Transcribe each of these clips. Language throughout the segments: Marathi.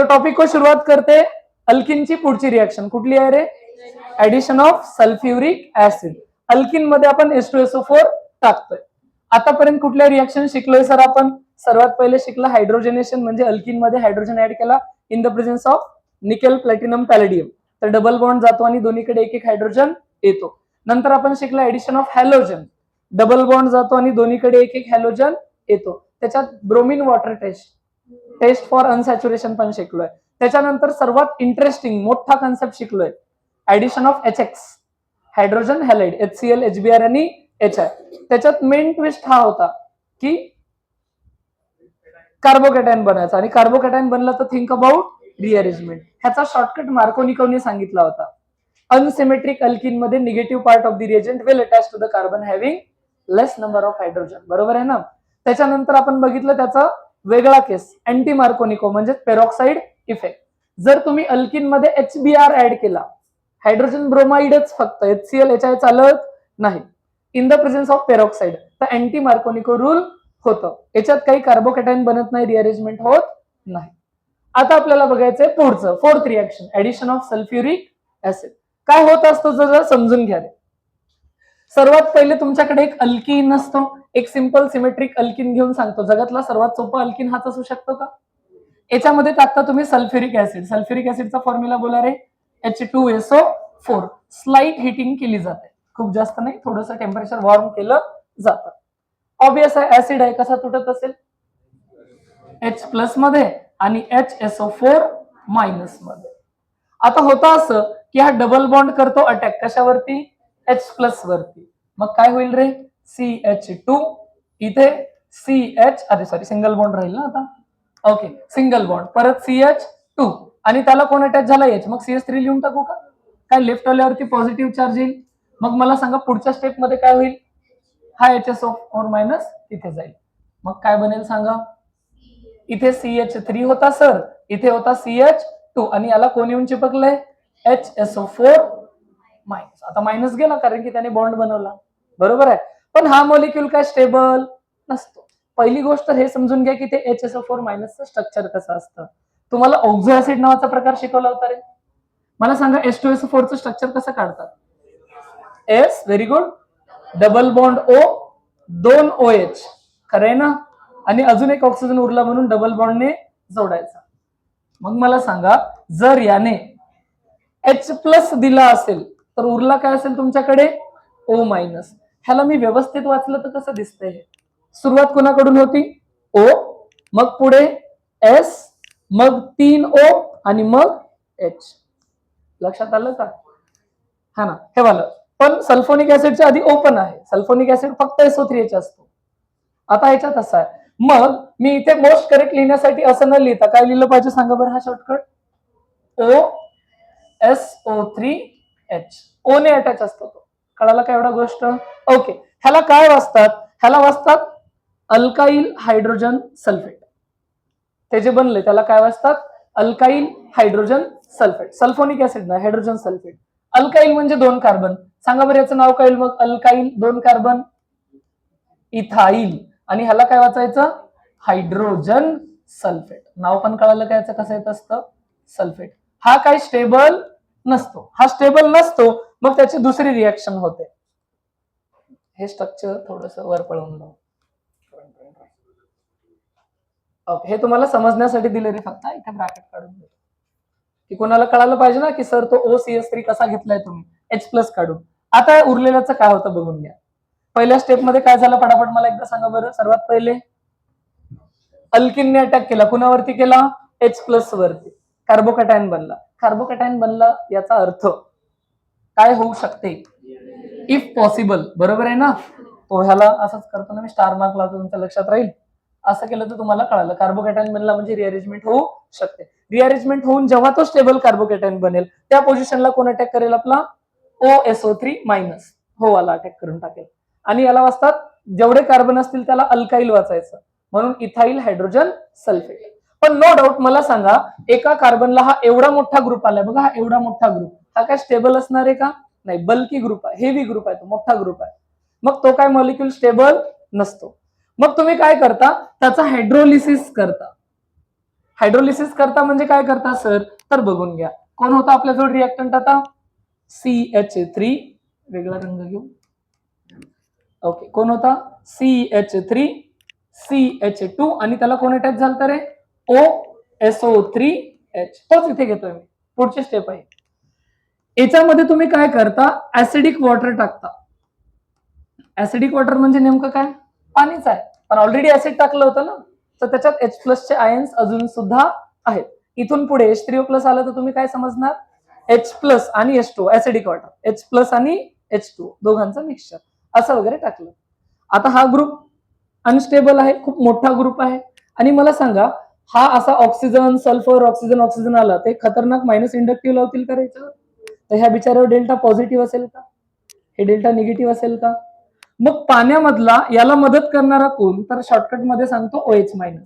टॉपिक को शुरुआत करते. अल्किनची पुढची रिएक्शन कुठली आहे रे? Addition of sulphuric acid. Alkene मध्ये आपण H2SO4 टाकतोय. आतापर्यंत कुठल्या रिएक्शन शिकलोय सर आपण? सर्वात पहिले शिकला हायड्रोजनेशन, म्हणजे अल्किन मध्ये हायड्रोजन ऍड केला in the presence of nickel, platinum, palladium. तर डबल बॉन्ड जातो आणि दोन्हीकडे एक एक हायड्रोजन येतो. नंतर आपण शिकला addition of halogen. Double bond जातो आणि दोन्हीकडे एक एक हॅलोजन येतो. त्याच्यात bromine water test for unsaturation पण शिकलोय. त्याच्यानंतर सर्वात इंटरेस्टिंग मोठा कन्सेप्ट शिकलोय addition of HX, hydrogen halide, HCl, HBr आणि HI. त्याच्यात मेन ट्विस्ट हा होता की कार्बोकॅटायन बनायचा, आणि कार्बोकॅटायन बनला तर थिंक अबाउट रिअरेंजमेंट. ह्याचा शॉर्टकट मार्कोनिकोव्हने सांगितला होता. अनसिमेट्रिक अल्किन मध्ये negative part of the reagent will attach to the carbon having less number of hydrogen. बरोबर आहे ना? त्याच्यानंतर आपण बघितलं त्याचा वेगळा केस अँटी मार्कोनिको म्हणजे पेरॉक्साइड इफेक्ट. जर तुम्ही अल्किन मध्ये HBr ऍड केला, हायड्रोजन ब्रोमाइडच फक्त, HCl, HI चालत नाही in the presence of peroxide, तर अँटी मार्कोनिको रूल होतं. याच्यात काही कार्बोकॅटायन बनत नाही, रिअरेंजमेंट होत नाही. आता आपल्याला बघायचंय पुढचं fourth reaction addition of sulphuric acid. काय होत असतं जरा समजून घ्या. सर्वात पहिले तुमच्याकडे एक अल्किन असतो, एक सिंपल सिमेट्रिक अल्किन घेऊन सांगतो. जगातला सर्वात सोपा अल्किन हाच असू शकतो का? याच्यामध्ये टाकता तुम्ही सल्फ्युरिक ऍसिड. सल्फ्युरिक ऍसिडचा फॉर्म्युला बोला रे, H2SO4. स्लाइट हिटिंग केली जाते, खूप जास्त नाही, थोडंसं टेम्परेचर वॉर्म केलं जातं. ऑब्वियस आहे ऍसिड आहे, कसा तुटत असेल? H प्लस मध्ये आणि HSO4 मायनस मध्ये. आता होतं असं की हा डबल बॉन्ड करतो अटॅक कशावरती? H प्लस वरती. मग काय होईल रे? CH2 इथे CH, अरे सॉरी सिंगल बॉन्ड राहील ना आता. ओके, सिंगल बॉन्ड, परत CH2 आणि त्याला कोण अटॅच झाला? H. मग CH3 लिहून टाकू का? काय लेफ्ट आल्यावरती पॉझिटिव्ह चार्ज येईल. मग मला सांगा पुढच्या स्टेप मध्ये काय होईल? हा HSO4 मायनस इथे जाईल. मग काय बनेल सांगा? इथे CH3 होता सर, इथे होता CH2 आणि याला कोण येऊन चिपकलंय? HSO4 minus. आता मायनस गेला कारण की त्याने बॉन्ड बनवला. बरोबर आहे. पण हा मॉलिक्यूल काय स्टेबल नसतो. पहिली गोष्ट हे समजून घ्या की ते HSO4 मायनसचं स्ट्रक्चर कसं असतं. तुम्हाला ऑक्झो ऍसिड नावाचा प्रकार शिकवला होता रे. मला सांगा H2SO4 चं स्ट्रक्चर कसं काढतात? S, very good. Double bond O, 2 OH, खरं आहे ना? आणि अजून एक ऑक्सिजन उरला म्हणून डबल बॉन्डने जोडायचा. मग मला सांगा जर याने H प्लस दिला असेल तर उरला काय असेल तुमच्याकडे? O minus. ह्याला मी व्यवस्थित वाचलं तर कसं दिसतंय? सुरुवात कोणाकडून होती? O, मग पुढे S, मग 3 O आणि मग H. लक्षात आलं का? हा ना, हे वालं. पण सल्फोनिक ऍसिडच्या आधी O पण आहे. सल्फोनिक ऍसिड फक्त SO3H असतो. आता ह्याच्यात असं आहे. मग मी इथे मोस्ट करेक्ट लिहिण्यासाठी असं न लिहिता काय लिहिलं पाहिजे सांगा बरं? हा शॉर्टकट OSO3H. O ने अटॅच असतो तो. कळाला का एवढा गोष्ट? ओके. ह्याला काय वाचतात? ह्याला वाचतात अल्काइल हायड्रोजन सल्फेट. ते जे बनले त्याला काय वाचतात? Alkyl hydrogen sulphate. Sulphonic acid ना, हायड्रोजन सल्फेट. अल्काइल म्हणजे 2 कार्बन. सांगा बरं याचं नाव काय? मग अल्काइल 2 कार्बन इथाइल, आणि ह्याला काय वाचायचं? Hydrogen sulphate. नाव पण कळालं का याचं कसं येत असतं? सल्फेट. हा काय स्टेबल नसतो. हा स्टेबल नसतो, मग त्याची दुसरी रिएक्शन होते. हे स्ट्रक्चर थोडंसं वर पळवून लावू. ओके, हे तुम्हाला समजण्यासाठी दिले रे फक्त. इथे ब्रॅकेट काढून दे की कोणाला कळालं पाहिजे ना की सर तो OCS3 कसा घेतलाय तुम्ही H प्लस काढून. आता उरलेल्याचं काय होतं बघून घ्या. पहिल्या स्टेप मध्ये काय झालं फटाफट मला एकदा सांगा बरं. सर्वात पहिले अल्किनने अटॅक केला. कुणावरती केला? H प्लस वरती. कार्बोकॅटायन बनला. कार्बोकॅटायन बनला याचा अर्थ काय होऊ शकते? If possible. बरोबर आहे ना? तो ह्याला असंच करतो ना मी, स्टार मार्क लावतो, तुमच्या लक्षात राहील. असं केलं तर तुम्हाला कळालं कार्बोकॅटायन बनला म्हणजे रिअरेंजमेंट होऊ शकते. रिअरेंजमेंट होऊन जेव्हा तो स्टेबल कार्बोकॅटायन बनेल त्या पोझिशनला कोण अटॅक करेल? आपला OSO3 मायनस. हो वाला अटॅक करून टाकेल. आणि याला वाचतात जेवढे कार्बन असतील त्याला अल्काइल वाचायचं, म्हणून इथाइल हायड्रोजन सल्फेट. पण नो डाऊट मला सांगा एका कार्बनला हा एवढा मोठा ग्रुप आलाय बघा, हा एवढा मोठा ग्रुप, हा काय स्टेबल असणार आहे का? नाही. बल्की ग्रुप आहे, हेवी ग्रुप आहे, तो मोठा ग्रुप आहे. मग तो काय मॉलिक्यूल स्टेबल नसतो. मग तुम्ही काय करता? त्याचा हायड्रोलिसिस करता. हायड्रोलिसिस करता म्हणजे काय करता सर, तर बघून घ्या. कोण होता आपल्याजवळ रिएक्टंट आता, CH3, वेगळा रंग घेऊ. ओके, कोण होता, CH3 CH2 आणि त्याला कोण अटॅच झालं रे, OSO3H. तोच इथे घेतोय मी. पुढची स्टेप आहे. याच्यामध्ये तुम्ही काय करता, ऍसिडिक वॉटर टाकता. ऍसिडिक वॉटर म्हणजे नेमकं काय, पाणीच आहे, पण ऑलरेडी ऍसिड टाकलं होतं ना, तर त्याच्यात H+ चे आयन्स अजून सुद्धा आहेत. इथून पुढे H3O+ आलं तर तुम्ही काय समजणार, H+ आणि H2, ऍसिडिक वॉटर, H+ आणि H2 दोघांचं मिक्सचर असं वगैरे टाकलं. आता हा ग्रुप अनस्टेबल आहे, खूप मोठा ग्रुप आहे. आणि मला सांगा, हा असा ऑक्सिजन सल्फर ऑक्सिजन ऑक्सिजन आला, ते खतरनाक मायनस इंडक्टिव्ह लावतील करायचं, तर ह्या बिचाऱ्यावर डेल्टा पॉझिटिव्ह असेल का, हे डेल्टा निगेटिव्ह असेल का. मग पाण्यामधला याला मदत करणारा कोण, तर शॉर्टकट मध्ये सांगतो OH-.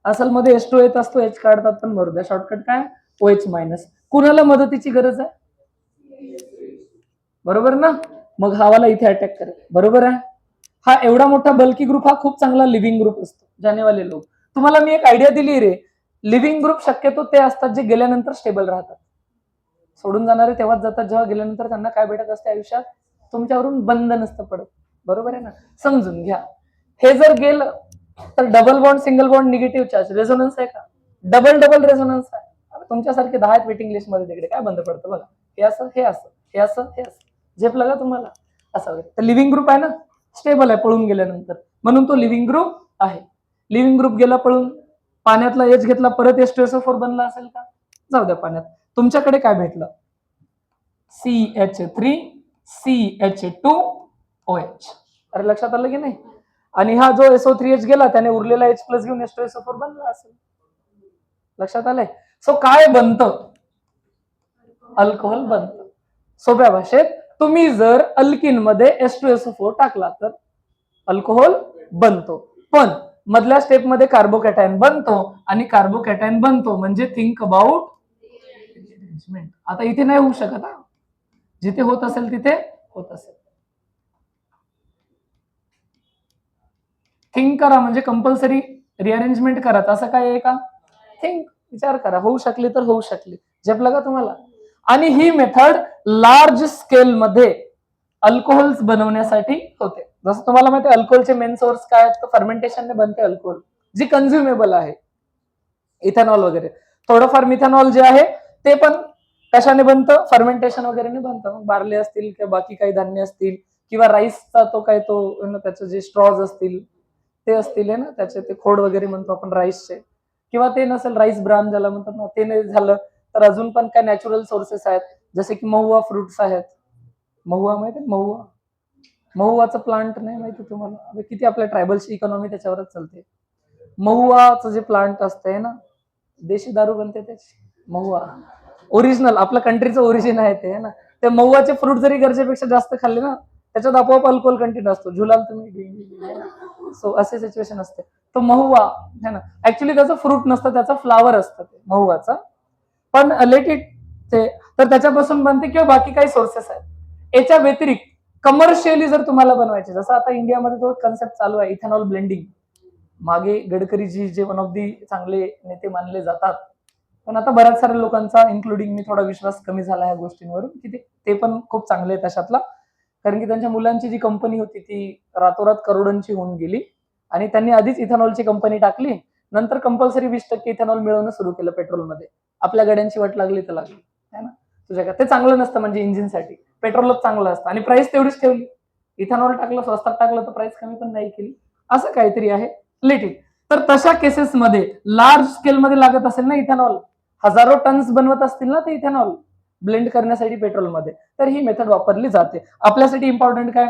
असल मध्ये H2 येत असतो, H काढतात, पण मरू द्या, शॉर्टकट काय, OH-. कुणाला मदतीची गरज आहे, बरोबर ना, मग हा वाला इथे अटॅक करेल, बरोबर आहे. हा एवढा मोठा बल्की ग्रुप हा खूप चांगला लिव्हिंग ग्रुप असतो, जानेवाले लोक. तुम्हाला मी एक आयडिया दिली रे, लिव्हिंग ग्रुप शक्यतो ते असतात जे गेल्यानंतर स्टेबल राहतात. सोडून जाणारे तेव्हाच जातात जेव्हा गेल्यानंतर त्यांना काय भेटत असते आयुष्यात, तुमच्यावरून बंद नसतं पडत, बरोबर आहे ना. समजून घ्या, हे जर गेलं तर double bond single bond negative charge, resonance आहे का, डबल डबल रेझोनन्स आहे. तुमच्यासारखे 10 आहेत वेटिंग लिस्ट मध्ये, तिकडे काय बंद पडतं बघा, हे असं हे असं हे असं हे असं, झेपलं का तुम्हाला, असं वगैरे. तर लिव्हिंग ग्रुप आहे ना, स्टेबल आहे पळून गेल्यानंतर, म्हणून तो लिव्हिंग ग्रुप आहे. लिव्हिंग ग्रुप गेला पळून, पाण्यातला H घेतला, परत H2SO4 बनला असेल का, जाऊ द्या पाण्यात. तुमच्याकडे काय भेटलं, CH3 CH2OH. अरे लक्षात आलं की नाही. आणि हा जो SO3H गेला, त्याने उरलेला H+ घेऊन H2SO4 बनला असेल, लक्षात आलंय. सो काय बनतं, अल्कोहोल बनतं. सोप्या भाषेत, तुम्ही जर अल्किन मध्ये H2SO4 टाकला तर अल्कोहोल बनतो. पण मधल्या स्टेप मध्ये कार्बोकॅटायन बनतो, आणि कार्बोकॅटायन बनतो म्हणजे थिंक अबाउट रिअरेंजमेंट. आता इथे नाही होऊ शकत, जिथे होत असेल तिथे होत असेल. थिंक करा म्हणजे कंपल्सरी रिअरेंजमेंट करा, असं काय आहे का, थिंक, विचार करा, होऊ शकली तर होऊ शकली, झेपलं का तुम्हाला. आणि ही मेथड लार्ज स्केल मध्ये अल्कोहोल्स बनवण्यासाठी होते. जसं तुम्हाला माहिती आहे, अल्कोहोलचे मेन सोर्स काय आहेत, फर्मेंटेशनने बनते अल्कोहोल, जी कन्झ्युमेबल आहे, इथेनॉल वगैरे. थोडंफार मिथेनॉल जे आहे ते पण कशाने बनतं, फर्मेंटेशन वगैरे बनतं. बार्ले असतील किंवा बाकी काही धान्य असतील, किंवा राईसचा तो काय तो त्याचे जे स्ट्रॉज असतील ते असतील ना, त्याचे ते खोड वगैरे म्हणतो आपण राईसचे, किंवा ते नसेल राईस ब्रान ज्याला म्हणतात ना, ते नाही झालं तर अजून पण काय नॅचरल सोर्सेस आहेत, जसे की महुआ फ्रुट्स आहेत. महुआ माहिती आहे, महुआ, महुआचं प्लांट नाही माहिती तुम्हाला, किती आपल्या ट्रायबल्सची इकॉनॉमी त्याच्यावरच चालते. महुआचं जे प्लांट असतंय ना, देशी दारू बनते त्याची, महुआ ओरिजिनल आपल्या कंट्रीचं ओरिजिन आहे ते ना. ते महुआचे फ्रूट जरी गरजेपेक्षा जास्त खाल्ले ना, त्याच्यात आपोआप अल्कोहोल कंटेंट असतो, झुलाल तुम्ही. सो असे सिच्युएशन असते. तो महुआ है ना, ऍक्च्युली त्याचं फ्रूट नसतं, त्याचं फ्लावर असतं ते महुआचं, पण लेट इट ते, तर त्याच्यापासून बनते, किंवा बाकी काही सोर्सेस आहेत. याच्या व्यतिरिक्त कमर्शियली जर तुम्हाला बनवायचे, जसं आता इंडियामध्ये तो कन्सेप्ट चालू आहे इथेनॉल ब्लेंडिंग, मागे गडकरीजी जे वन ऑफ दी चांगले नेते मानले जातात, पण आता बऱ्याच साऱ्या लोकांचा इन्क्लुडिंग मी थोडा विश्वास कमी झाला ह्या गोष्टींवरून, की ते पण खूप चांगले आहेत त्याच्यातला. कारण की त्यांच्या मुलांची जी कंपनी होती ती रातोरात करोडांची होऊन गेली, आणि त्यांनी आधीच इथेनॉलची कंपनी टाकली, नंतर कंपल्सरी 20% इथेनॉल मिळवणं सुरू केलं पेट्रोलमध्ये. आपल्या गाड्यांची वाट लागली तर लागली, है ना. तुझ्या ते चांगलं नसतं, म्हणजे इंजिनसाठी पेट्रोलच चांगलं असतं, आणि प्राइस तेवढीच ठेवली. इथेनॉल टाकलं, स्वस्तात टाकलं तर प्राइस कमी पण नाही केली, असं काहीतरी आहे, लेट इट. तर तशा केसेसमध्ये लार्ज स्केलमध्ये लागत असेल ना इथेनॉल, हजारो टन्स बनवत असतील ना ते इथेनॉल ब्लेंड करण्यासाठी पेट्रोलमध्ये, तर ही मेथड वापरली जाते. आपल्यासाठी इम्पॉर्टंट काय,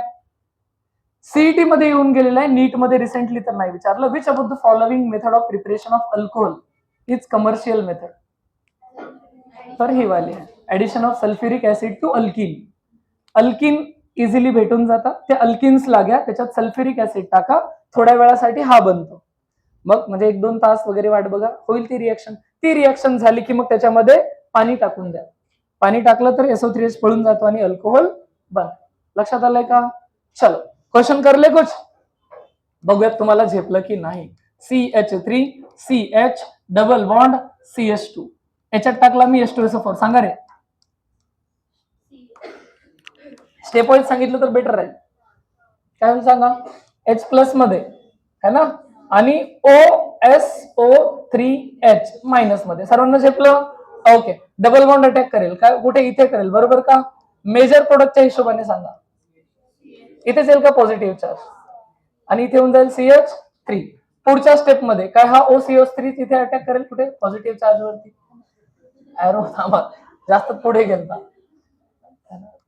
सीईटी मध्ये येऊन गेलेलं आहे, नीट मध्ये रिसेंटली तर नाही विचारलं, which about the following method of preparation of alcohol is commercial method. तर ही वाली आहे, addition of sulphuric acid to alkene. Alkene easily भेटून जातात, ते अल्किन्स लाग्या, त्याच्यात सल्फ्युरिक ऍसिड टाका, थोड्या वेळासाठी हा बनतो. मग म्हणजे 1-2 तास वगैरे वाट बघा, होईल ती रिएक्शन. ती रिएक्शन झाली की मग त्याच्यामध्ये पाणी टाकून द्या. पाणी टाकलं तर SO3H पळून जातो आणि अल्कोहोल बन. लक्षात आलंय का. चलो क्वेश्चन कर ले कुछ, बघूयात तुम्हाला झेपलं की नाही. CH3CH डबल बॉन्ड CH2, याच्यात टाकला मी H2SO4. सांगा रे, स्टेप वाईज सांगितलं तर बेटर राहील. काय सांगा, H+ मध्ये है ना, आणि OSO3H मायनस मध्ये, सर्वांना झेपलं. ओके, डबल बॉन्ड अटॅक करेल काय, कुठे, इथे करेल, बरोबर का. मेजर प्रोडक्टच्या हिशोबाने सांगा, इथेच येईल का पॉझिटिव्ह चार्ज, आणि इथे होऊन जाईल CH3. पुढच्या स्टेप मध्ये काय, हा OCO3 तिथे अटॅक करेल कुठे, पॉझिटिव्ह चार्ज वरती. एरो थांबा, जास्त पुढे गेलता,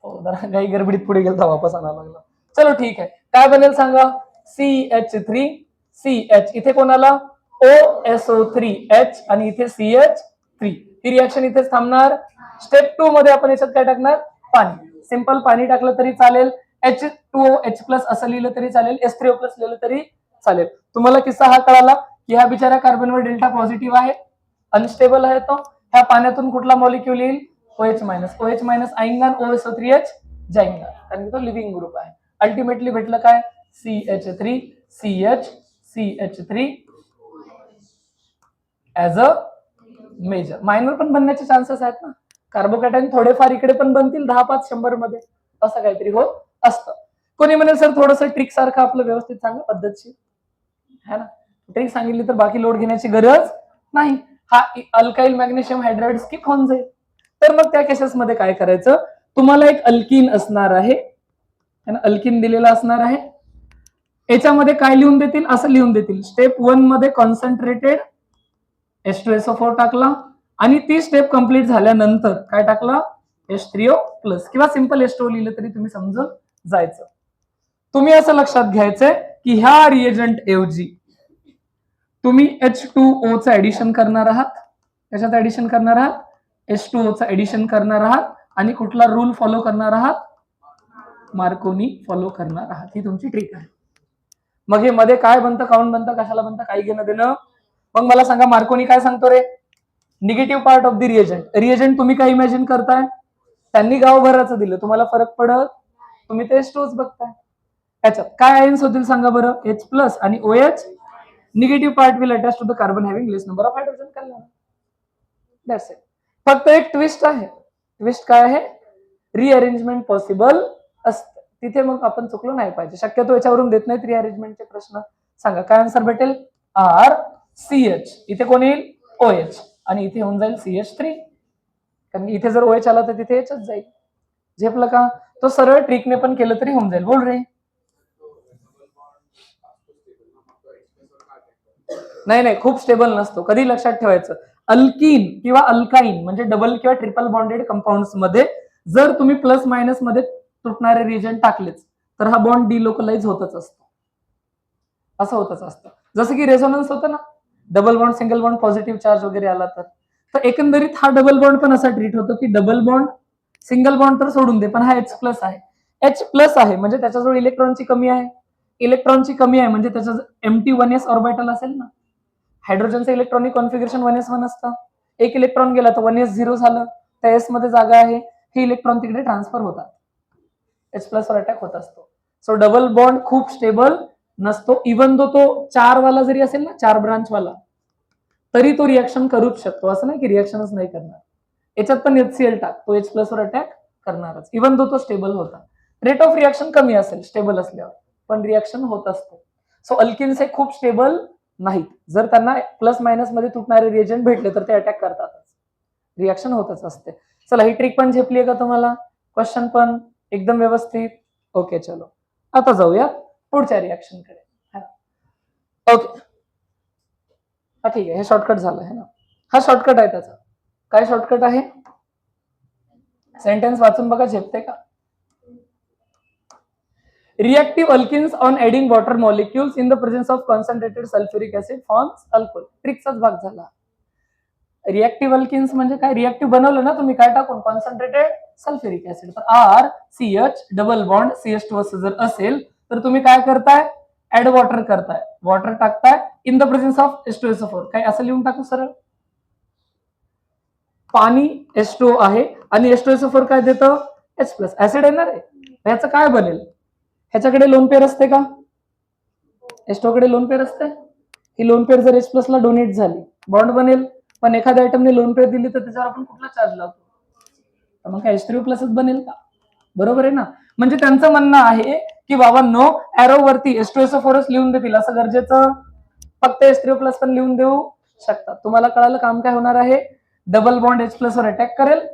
काही गडबडीत पुढे गेलता, वापस आणायला लागला. चलो ठीक आहे, काय बनेल सांगा, CH3CH, इथे कोणाला OSO3H, आणि इथे CH3. ही रिएक्शन इथेच थांबणार. स्टेप 2 मध्ये आपण याच्यात काय टाकणार, पाणी. सिंपल पाणी टाकलं तरी चालेल, H2OH+ असं लिहिलं तरी चालेल, H3O+ लिहिलं तरी चालेल. तुम्हाला किस्सा हा कळाला की हा बिचारा कार्बनवर डेल्टा पॉझिटिव्ह आहे, अनस्टेबल आहे तो. ह्या पाण्यातून कुठला मॉलिक्यूल येईल, OH- आएंगा, OSO3H जाएंगा, कारण तो लिव्हिंग ग्रुप आहे. अल्टिमेटली भेटलं काय, CH3CH3 as a major. Minor पण बनण्याचे चान्सेस आहेत ना, कार्बोकॅटायन थोडेफार इकडे पण बनतील, 10, 5, 100 मध्ये, असं काहीतरी होत असतं. कोणी म्हणेल सर थोडस ट्रिक सारखं आपलं व्यवस्थित सांगा, पद्धतशीर है ना, ट्रिक सांगितली तर बाकी लोड घेण्याची गरज नाही. हा अल्काइल मॅग्नेशियम हायड्राइड स्किप होऊन जाईल. तर मग त्या केसेस मध्ये काय करायचं, तुम्हाला एक अल्कीन असणार आहे, अल्कीन दिलेला असणार आहे, याच्यामध्ये काय लिहून देतील, असं लिहून देतील, स्टेप 1 मध्ये कॉन्सन्ट्रेटेड H2SO4 टाकला, आणि ती स्टेप कंप्लीट झाल्यानंतर काय टाकला, H3O+, किंवा सिंपल H2O लिहिलं तरी तुम्ही समजून जायचं. तुम्ही असं लक्षात घ्यायचंय की ह्या रिएजंट ऐवजी तुम्ही H2O चं ऍडिशन करणार आहात. कशात ऍडिशन करणार आहात, H2O चं ऍडिशन करणार आहात, आणि कुठला रूल फॉलो करणार आहात, मार्कोनी फॉलो करणार आहात. ही तुमची ट्रिक आहे. मग हे मध्ये काय बनतं, काउंट बनतं, कशाला बनतं, काही घेणं देणं. मग मला सांगा, मार्कोनी काय सांगतो रे, negative part of the reagent तुम्ही काय इमॅजिन करताय, त्यांनी गावभराचं दिलं, तुम्हाला फरक पडत, तुम्ही ते H2Oच बघताय. याच्यात काय आयन्स होतील सांगा बरं, H+ आणि OH. Negative part will attach to the carbon having less number of hydrogen. कळलं, दॅट्स इट. फक्त एक ट्विस्ट आहे. ट्विस्ट काय आहे, रिअरेंजमेंट पॉसिबल असतं तिथे, मग आपण चुकलो नाही पाहिजे. शक्यतो याच्यावरून देत नाहीत रिअरेंजमेंटचे प्रश्न. सांगा काय आन्सर भेटेल, RCH. इथे कोण येईल, OH, आणि इथे होऊन जाईल CH3, कारण इथे जर OH आला तर तिथे Hच जाईल. झेपलं का, तो सरळ ट्रिकने पण केलं तरी होऊन जाईल. बोल रे, नाही, खूप स्टेबल नसतो, कधी लक्षात ठेवायचं. अल्कीन किंवा अल्काईन म्हणजे डबल किंवा ट्रिपल बॉन्डेड कंपाऊंड्स मध्ये जर तुम्ही प्लस मायनस मध्ये तुटणारे रिएजंट टाकलेच तर हा बॉन्ड डिलोकलाइज होतच असतो, असं होतच असतं. जसं की रेझोनन्स होतं ना, double bond single bond positive charge वगैरे आला तर एकंदरीत हा डबल बॉन्ड पण असा ट्रीट होतो की डबल बॉन्ड सिंगल बॉन्ड तर सोडून दे, पण हा H+ आहे, H+ आहे म्हणजे त्याच्याजवळ इलेक्ट्रॉनची कमी आहे, इलेक्ट्रॉनची कमी आहे म्हणजे त्याचं एम्प्टी 1s ऑर्बिटल असेल ना. हायड्रोजनचं इलेक्ट्रॉनिक कॉन्फिगरेशन 1s1 असतं, एक इलेक्ट्रॉन गेला तर 1s0 झालं, त्या एस मध्ये जागा आहे, हे इलेक्ट्रॉन तिकडे ट्रान्सफर होतात, H+ वर अटॅक होत असतो. सो डबल बॉन्ड खूप स्टेबल नसतो. इवन दो तो 4 वाला जरी असेल ना, 4 ब्रांच वाला, तरी तो रिएक्शन करूच शकतो, असं नाही की रिएक्शनच नाही करणार. याच्यात पण HCl टाक, तो H+ वर अटॅक करणारच, इवन दो तो स्टेबल होता. रेट ऑफ रिएक्शन कमी असेल स्टेबल असल्यावर, पण रिएक्शन होत असते. सो अल्किन्स हे खूप स्टेबल नाहीत. जर त्यांना प्लस मायनस मध्ये तुटणारे रिएजंट भेटले तर ते अटॅक करतातच, रिएक्शन होतच असते. चला, ही ट्रिक पण झेपली का तुम्हाला, क्वेश्चन पण एकदम व्यवस्थित. ओके, चलो आता जाऊया पुढच्या रिएक्शन कडे. ओके, ठीक आहे, हे शॉर्टकट झालं आहे ना, हा शॉर्टकट आहे त्याचा. काय शॉर्टकट आहे, सेंटेन्स वाचून बघा, झेपते का. Reactive alkenes on adding water molecules in the presence of concentrated sulfuric acid forms alcohol. ट्रिकचाच भाग झाला. रिएक्टिव्ह अल्किन्स म्हणजे काय, रिएक्टिव्ह बनवलं ना तुम्ही काय टाकून, कॉन्सन्ट्रेटेड सल्फ्युरिक ऍसिड. तर RCH डबल बॉन्ड CH2 असं जर असेल तर तुम्ही काय करताय, ऍड वॉटर करताय, वॉटर टाकताय in the presence of H2SO4. काय असं लिहून टाकू सरळ, पाणी H2O आहे आणि H2SO4 काय देतं, H+, ऍसिड येणार आहे. याचं काय बनेल, ह्याच्याकडे लोन पेअर असते का, H2O कडे लोन पेअर असते, ही लोन पेअर जर H प्लस ला डोनेट झाली बॉन्ड बनेल, पण एखाद्या आयटमने लोन पेअर दिली तर त्याच्यावर आपण कुठला चार्ज लावतो, तर मग काय H3O प्लसच बनेल का? बरोबर आहे ना. म्हणजे त्यांचं म्हणणं आहे की बाबा नो एरो वरती H2SO4 लिहून देतील असं गरजेचं, फक्त H3O प्लस पण लिहून देऊ शकतात. तुम्हाला कळालं काम काय होणार आहे, डबल बॉन्ड H प्लस वर अटॅक करेल,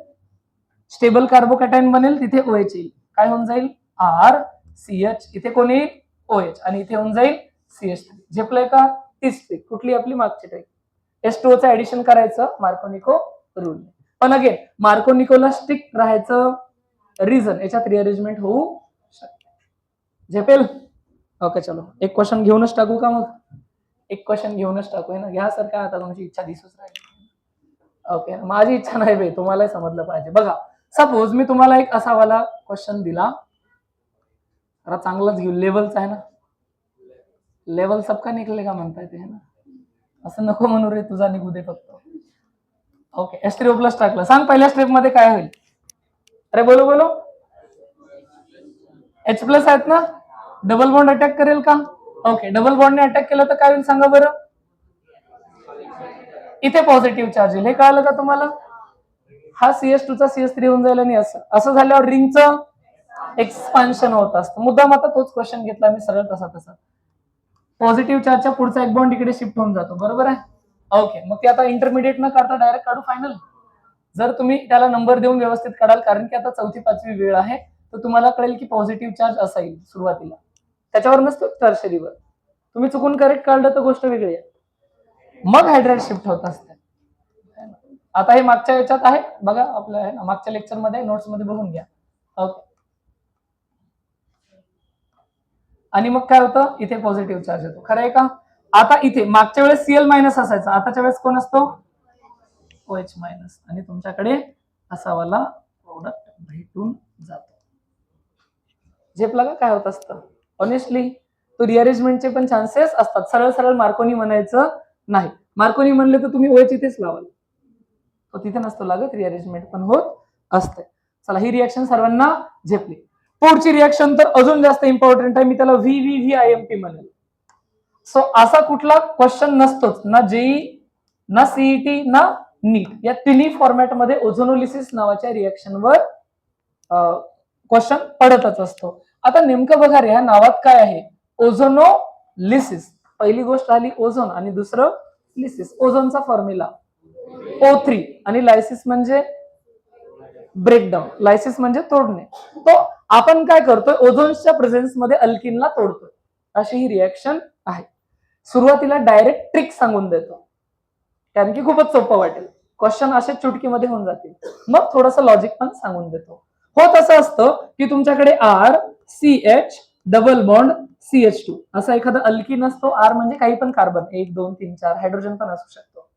स्टेबल कार्बोकॅटायन बनेल, तिथे OH येईल, काय होऊन जाईल RCH, इथे कोण येईल OH, आणि इथे होऊन जाईल CH3. झेपलंय का? तीच ट्रिक. कुठली आपली मागची ट्रिक, H2O चं ऍडिशन करायचं मार्कोनिको रूल. पण अगेन मार्कोनिकोला स्ट्रिक्ट राहायचं, रिझन याच्यात रिअरेंजमेंट होऊ शकते. झेपेल? ओके चलो एक क्वेश्चन घेऊनच टाकू का मग? एक क्वेश्चन घेऊनच टाकू ना, घ्या सर, काय आता तुमची इच्छा दिसूच राहील. ओके, माझी इच्छा नाही बे, तुम्हालाही समजलं पाहिजे. बघा सपोज मी तुम्हाला एक असा वाला क्वेश्चन दिला, जरा चांगलाच घेऊ, लेवलचा आहे ना, लेवल सबका निकलेगा म्हणता येते ना, असं नको म्हणू रे, तुझा निघू दे फक्त. ओके, H3O प्लस टाकलं, सांग पहिल्या स्टेप मध्ये काय होईल? अरे बोलो बोलो, H प्लस आहेत ना, डबल बॉन्ड अटॅक करेल का? ओके, डबल बॉन्डने अटॅक केलं तर काय होईल सांगा बरं? इथे पॉझिटिव्ह चार्ज येईल, हे कळालं का तुम्हाला? हा CH2 चा CH3 होऊन जाईल, आणि असं झाल्यावर रिंगचं एक्सपान्शन होत असतं. मुद्दाम आता तोच क्वेश्चन घेतला मी सरळ तसा. पॉझिटिव्ह चार्जच्या पुढचा एक बॉन्ड इकडे शिफ्ट होऊन जातो, बरोबर आहे? ओके, मग ते आता इंटरमिडिएट न काढता डायरेक्ट काढू फायनल. जर तुम्ही त्याला नंबर देऊन व्यवस्थित काढाल, कारण की आता 4थी-5वी वेळ आहे, तर तुम्हाला कळेल की पॉझिटिव्ह चार्ज असा येईल सुरुवातीला, त्याच्यावर नसतो टर्शरीवर. तुम्ही चुकून करेक्ट काढलं तर गोष्ट वेगळी आहे, मग हायड्राइड शिफ्ट होत असते. आता हे मागच्या याच्यात आहे बघा, आपल्या आहे ना मागच्या लेक्चर मध्ये नोट्स मध्ये बघून घ्या. ओके, आणि मग काय होतं, इथे पॉझिटिव्ह चार्ज येतो, खरं आहे का? आता इथे मागच्या वेळेस Cl मायनस असायचा, आताच्या वेळेस कोण असतो? OH मायनस, आणि तुमच्याकडे असा वाला प्रोडक्ट भेटून जातो. झेपला का? काय होत असतं ऑनेस्टली, तो रिअरेंजमेंटचे पण चान्सेस असतात. सरळ सरळ मार्कोनी म्हणायचं नाही, मार्कोनी म्हणले तर तुम्ही OH इथेच लावाल, तो तिथे नसतो लागत, रिअरेंजमेंट पण होत असते. चला, ही रिएक्शन सर्वांना झेपली. पुढची रिएक्शन तर अजून जास्त इम्पॉर्टंट आहे, मी त्याला VVVIMP म्हणेल. सो असा कुठला क्वेश्चन नसतोच, ना जेई, ना सीईटी, ना नीट, या तिन्ही फॉर्मॅटमध्ये ओझोनोलिसिस नावाच्या रिएक्शनवर क्वेश्चन पडतच असतो. आता नेमकं बघा रे, ह्या नावात काय आहे, ओझोनोलिसिस. पहिली गोष्ट आली ओझोन, आणि दुसरं लिसिस. ओझोनचा फॉर्म्युला O3, आणि लायसिस म्हणजे ब्रेकडाऊन, लायसिस म्हणजे तोडणे. तो आपण काय करतोय, ओझोनच्या प्रेझेन्स मध्ये अल्किनला तोडतोय, अशी ही रिएक्शन आहे. सुरुवातीला डायरेक्ट ट्रिक सांगून देतो, कारण की खूपच सोपं वाटेल, क्वेश्चन असे चुटकीमध्ये होऊन जातील. मग थोडंसं लॉजिक पण सांगून देतो. होत असं असतं की तुमच्याकडे RCH डबल बॉन्ड CH2 असा एखादा अल्किन असतो. R म्हणजे काही पण कार्बन, 1 2 3 4, हायड्रोजन पण असू शकतो.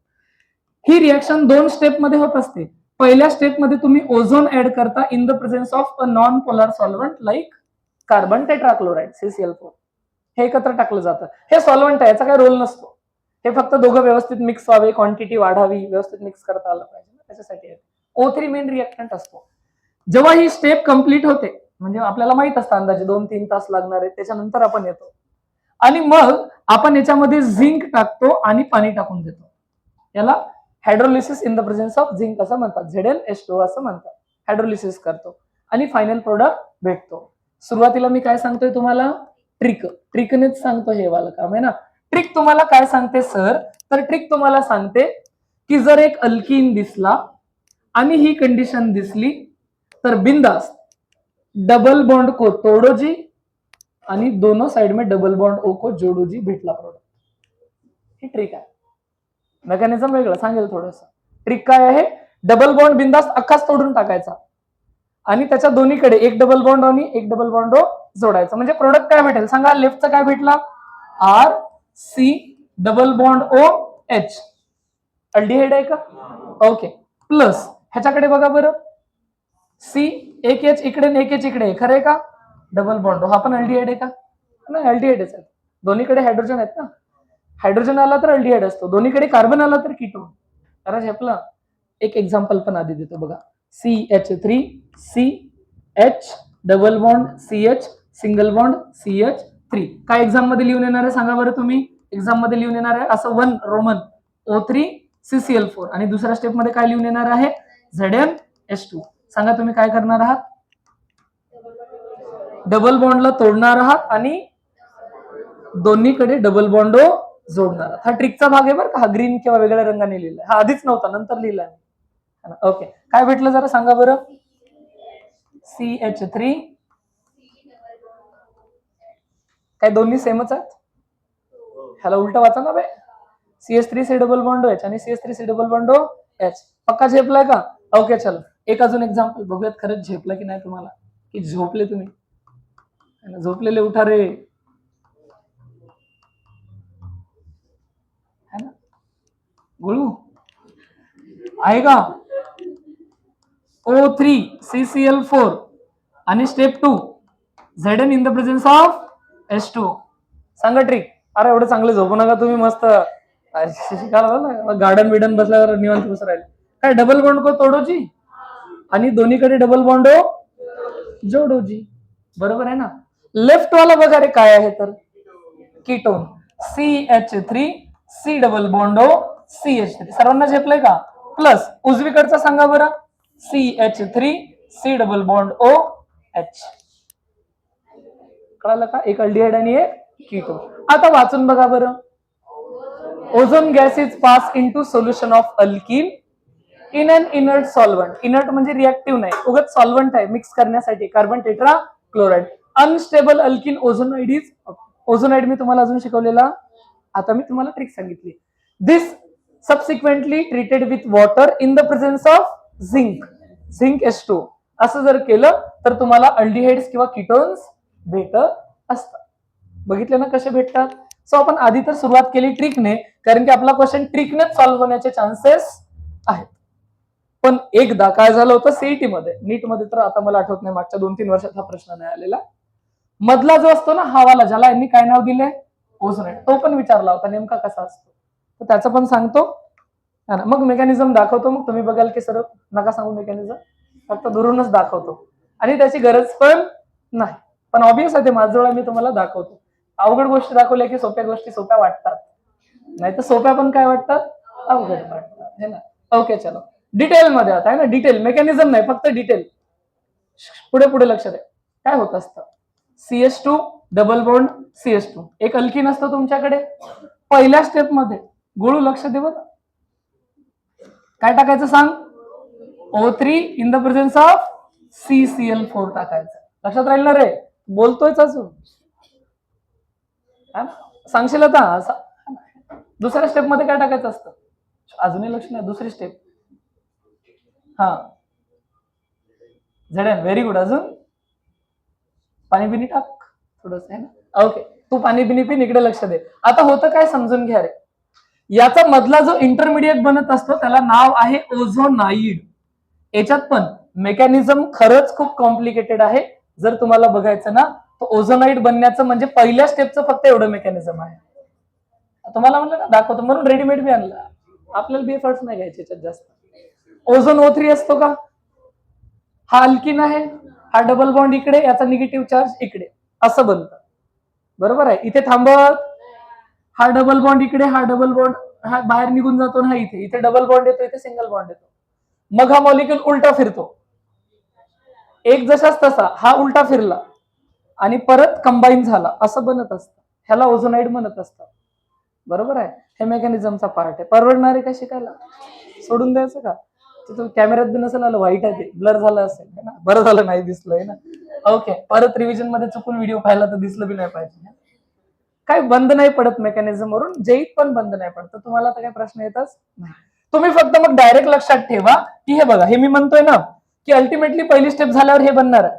ही रिएक्शन 2 स्टेप मध्ये होत असते. पहिल्या स्टेप मध्ये तुम्ही ओझोन ऍड करता in the presence of a non polar solvent like carbon tetrachloride CCl4. हे एकत्र टाकलं जातं. हे सॉल्व्हंट आहे, याचा काही रोल नसतो. हे फक्त दोघं व्यवस्थित मिक्स व्हावे, क्वांटिटी वाढावी, व्यवस्थित मिक्स करता आलं पाहिजे, त्याच्यासाठी आहे. O3 मेन रिएक्टंट असतो. जेव्हा ही स्टेप कंप्लीट होते, म्हणजे आपल्याला माहित असतं अंदाजे 2-3 तास लागणार आहे, त्याच्यानंतर आपण येतो, आणि मग आपण याच्यामध्ये झिंक टाकतो आणि पाणी टाकून देतो. याला hydrolysis in the presence of zinc असं म्हणतात, ZnH2 असं म्हणतात. हायड्रोलिसिस करतो आणि फायनल प्रोडक्ट भेटतो. सुरुवातीला मी काय सांगतोय तुम्हाला, ट्रिकनेच सांगतो, हे वाला काम आहे ना. ट्रिक तुम्हाला काय सांगते सर, तर ट्रिक तुम्हाला सांगते की जर एक अल्कीन दिसला आणि ही कंडिशन दिसली तर बिंदास डबल बॉन्ड को तोडो जी, आणि दोनों साइड में डबल बॉन्ड ओ को जोडो जी, भेटला प्रोडक्ट. ही ट्रिक आहे. मेकॅनिझम वेगळं सांगेल थोडस. ट्रिक काय आहे, डबल बॉन्ड बिंदास अख्खाच तोडून टाकायचा, आणि त्याच्या दोन्हीकडे एक डबल बॉन्ड आणि एक डबल बॉन्ड ओ जोडायचं, म्हणजे प्रोडक्ट काय भेटेल सांगा. लेफ्टचा काय भेटला, RC double bond OH, aldehyde आहे का? ओके, प्लस ह्याच्याकडे बघा बरं, C एक H इकडे आणि एक H इकडे, खरं आहे का? डबल बॉन्ड, हा पण अल्डिहाइड आहे का? नाही, अल्डिहाइडच आहे. दोन्हीकडे हायड्रोजन आहेत ना, हायड्रोजन आला तर अल्डिहाइड असतो, दोन्हीकडे कार्बन आला तर कीटोन. कारण झेपला. एक एक्झाम्पल पण आधी देतो बघा, CH3 CH double bond CH single bond CH3. काय एक्झाम मध्ये लिहून येणार आहे सांगा बरं तुम्ही, एक्झाम मध्ये लिहून येणार आहे असं 1 रोमन O3CCl4 आणि दुसऱ्या स्टेप मध्ये काय लिहून येणार आहे ZnH2. सांगा तुम्ही काय करणार आहात? डबल बॉन्डला तोडणार आहात आणि दोन्हीकडे डबल बॉन्ड जोडणार आहात. हा ट्रिकचा भाग आहे बरं का, हा ग्रीन किंवा वेगळ्या रंगाने लिहिला, हा आधीच नव्हता नंतर लिहिला. ओके, काय भेटलं जरा सांगा बरं. CH3 काय दोन्ही सेमच आहेत? ह्याला उलट वाचा ना बे. CH3 डबल बॉन्ड H आणि CH3 डबल बॉन्ड H. पक्का झेपलाय का? ओके चलो, एक अजून एक्झाम्पल बघूयात खरंच झेपलं की नाही तुम्हाला, की झोपले तुम्ही. झोपलेले उठा रे, है ना? गुळू आहे का? O3CCl4 आणि step 2 Zn in the presence of H2. सांगा ट्रिक. अरे एवढं चांगले झोपू नका तुम्ही, मस्त गार्डन बिडन बसल्यावर निवांत बस राहिले. काय डबल बॉन्ड को तोडोजी आणि दोन्हीकडे डबल बॉन्ड जोडोजी. बरोबर आहे ना? लेफ्ट वाला बघा रे काय आहे तर ketone CH3C double bond CH3. सर्वांना झेपलंय का? प्लस उजवीकडचा सांगा बरं CH3C डबल बॉन्ड OH. कळालं का? एक अल्डिहाइड आणि एक कीटोन. आता वाचून बघा बरं. Ozone gas is pass into solution of alkene in an inert solvent. Inert म्हणजे रिएक्टिव्ह नाही, उगाच सॉल्व्हंट आहे मिक्स करण्यासाठी, carbon tetrachloride. Unstable alkene ozonide is, ozonide मी तुम्हाला अजून शिकवलेला, आता मी तुम्हाला ट्रिक सांगितली. This subsequently treated with water in the presence of zinc, zinc H2. असं जर केलं तर तुम्हाला अल्डिहाइड्स किंवा कीटोन्स भेटत असतात. बघितले ना कसे भेटतात? सो आपण आधी तर सुरुवात केली ट्रिकने, कारण की आपला क्वेश्चन ट्रिकनेच सॉल्व्ह होण्याचे चान्सेस आहेत. पण एकदा काय झालं होतं सीईटी मध्ये, नीट मध्ये तर आता मला आठवत नाही, मागच्या 2-3 वर्षात हा प्रश्न नाही आलेला. मधला जो असतो ना हवाला, ज्याला यांनी काय नाव दिले ओझोनाइड, तो पण विचारला होता नेमका कसा असतो, तर त्याचं पण सांगतो. मग मेकॅनिझम दाखवतो, मग तुम्ही बघाल की सर नका सांगू मेकॅनिझम, फक्त दुरूनच दाखवतो आणि त्याची गरज पण नाही. पण ऑब्विस आहे ते माझजवळ मी तुम्हाला दाखवतो. अवघड गोष्टी दाखवल्या की सोप्या गोष्टी सोप्या वाटतात, नाही तर सोप्या पण काय वाटतात अवघड वाटतात, है ना? ओके चलो डिटेल मध्ये आता, है ना? डिटेल, मेकॅनिझम नाही, फक्त डिटेल. पुढे पुढे लक्ष द्या. काय होत असतं? CH2 डबल बॉन्ड CH2, एक अल्किन असतं तुमच्याकडे. पहिल्या स्टेप मध्ये गोळू लक्ष दे बघा, काय टाकायचं सांग? O3 in the presence of CCl4 टाकायचं. लक्षात राहील ना रे? बोलतोयच अजून, सांगशील आता. दुसऱ्या स्टेप मध्ये काय टाकायचं असतं? अजूनही लक्ष नाही. दुसरी स्टेप, हा Zn. Very good. अजून पाणी बिनी टाक थोडस, आहे ना? ओके, तू पाणी बिनी पिन, इकडे लक्ष दे. आता होतं काय समजून घ्या रे. याचा मधला जो इंटरमिडिएट बनत असतो त्याला नाव आहे ओझोनाइड. याच्यात पण मेकॅनिझम खरंच खूप कॉम्प्लिकेटेड आहे. जर तुम्हाला बघायचं ना, तर ओझोनाइड बनण्याचं म्हणजे पहिल्या स्टेपचं फक्त एवढं मेकॅनिझम आहे. तुम्हाला म्हणलं ना दाखवतो म्हणून रेडीमेड बी आणला, आपल्याला बी एफर्ट्स नाही घ्यायचे याच्यात जास्त. ओझोन O3 असतो का, हा अल्किन आहे, हा डबल बॉन्ड इकडे, याचा निगेटिव्ह चार्ज इकडे, असं बनतं. बरोबर आहे? इथे थांबत, हा डबल बॉन्ड इकडे, हा डबल बॉन्ड हा बाहेर निघून जातो ना, इथे इथे डबल बॉन्ड येतो, इथे सिंगल बॉन्ड येतो. मग हा मॉलिक्यूल उलटा फिरतो, एक जसाच तसा हा उलटा फिरला आणि परत कंबाईन झाला, असं बनत असतं. ह्याला ओझोनाइड म्हणत असतात. बरोबर आहे? हे मेकॅनिझमचा पार्ट आहे. परवडणार आहे का शिकायला? सोडून द्यायचं का? तिथं कॅमेऱ्यात बी नसेल आलं, व्हाईट आहे ते, ब्लर झालं असेल ना, बरं झालं नाही दिसलंय ना. ओके, परत रिव्हिजन मध्ये चुकून व्हिडिओ पाहिला तर दिसलं बी नाही पाहिजे. काय बंद नाही पडत मेकॅनिझम वरून, जेईत पण बंद नाही पडत. तुम्हाला तर काही प्रश्न येतच नाही. तुम्ही फक्त मग डायरेक्ट लक्षात ठेवा की हे बघा, हे मी म्हणतोय ना की अल्टिमेटली पहिली स्टेप झाल्यावर हे बनणार आहे.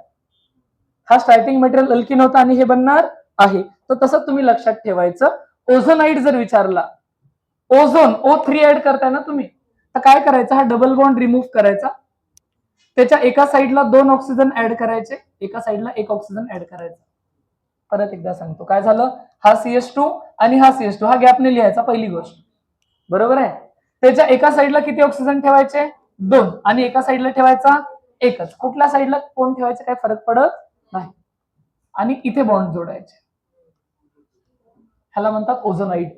हा स्टार्टिंग मटेरियल अल्किन होता आणि हे बनणार आहे, तर तसं तुम्ही लक्षात ठेवायचं. ओझोनाइड जर विचारला, ओझोन O3 ऍड करताय ना तुम्ही, तर काय करायचं? हा डबल बॉन्ड रिमूव्ह करायचा, त्याच्या एका साईडला 2 ऑक्सिजन ऍड करायचे, एका साईडला 1 ऑक्सिजन ऍड करायचा. परत एकदा सांगतो, काय झालं? हा CH2 आणि हा CH2, हा गॅपने लिहायचा पहिली गोष्ट. बरोबर आहे? त्याच्या एका साईडला किती ऑक्सिजन ठेवायचे? 2, आणि एका साईडला ठेवायचा 1च. कुठल्या साईडला कोण ठेवायचे काय फरक पडत नाही. आणि इथे बॉन्ड जोडायचे, ह्याला म्हणतात ओझोनाइड.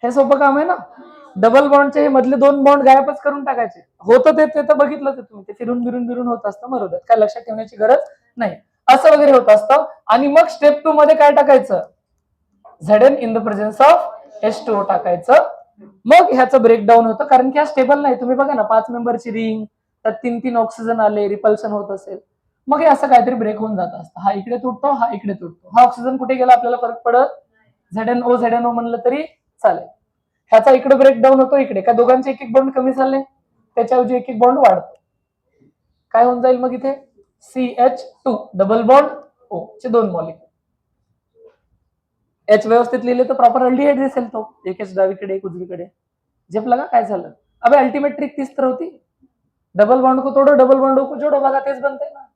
हे सोपं काम आहे ना. डबल बॉन्डचे हे मधले 2 बॉन्ड गायबच करून टाकायचे. होतं ते तर बघितलं ते तुम्ही, ते फिरून फिरून होत असतं. बरोबर, काय लक्षात ठेवण्याची गरज नाही. असं वगैरे होत असतं. आणि मग स्टेप 2 मध्ये काय टाकायचं, Zn in the presence of H2O टाकायचं. मग ह्याचं ब्रेकडाऊन होतं, कारण की हा स्टेबल नाही. तुम्ही बघा ना, 5 मेंबरची रिंग, त्यात 3 ऑक्सिजन आले, रिपल्शन होत असेल, मग हे असं काहीतरी ब्रेक होऊन जात असतं. हा इकडे तुटतो, हा इकडे तुटतो. हा ऑक्सिजन कुठे गेला आपल्याला फरक पडत, ZnO म्हणलं तरी चालेल. ह्याचा इकडे ब्रेकडाऊन होतो, इकडे का दोघांचे एक बॉन्ड कमी झाले, त्याच्याऐवजी एक बॉन्ड वाढतो. काय होऊन जाईल मग इथे, CH2 डबल बॉन्ड O चे 2 मॉलिक्युल. H व्यवस्थित लिहिले तर प्रॉपर अल्डिहाइड दिसेल तो, एक H डावीकडे एक उजवीकडे. झेपला का, काय झालं. अबे अल्टिमेट ट्रिक तीच तर होती, डबल बॉन्ड को तोडो डबल बॉन्ड को जोडो, बघा तेच बनते ना.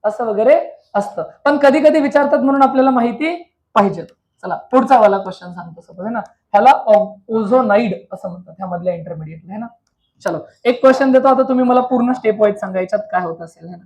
असं वगैरे असतं. पण कधी कधी विचारतात म्हणून आपल्याला माहिती पाहिजे. चला पुढचा वाला क्वेश्चन सांगतो सपोज आहे ना, ह्याला ओझोनाइड असं म्हणतात, ह्यामधल्या इंटरमिडिएट आहे ना. चलो एक क्वेश्चन देतो आता, तुम्ही मला पूर्ण स्टेप वाईज सांगा याच्यात काय होत असेल है ना.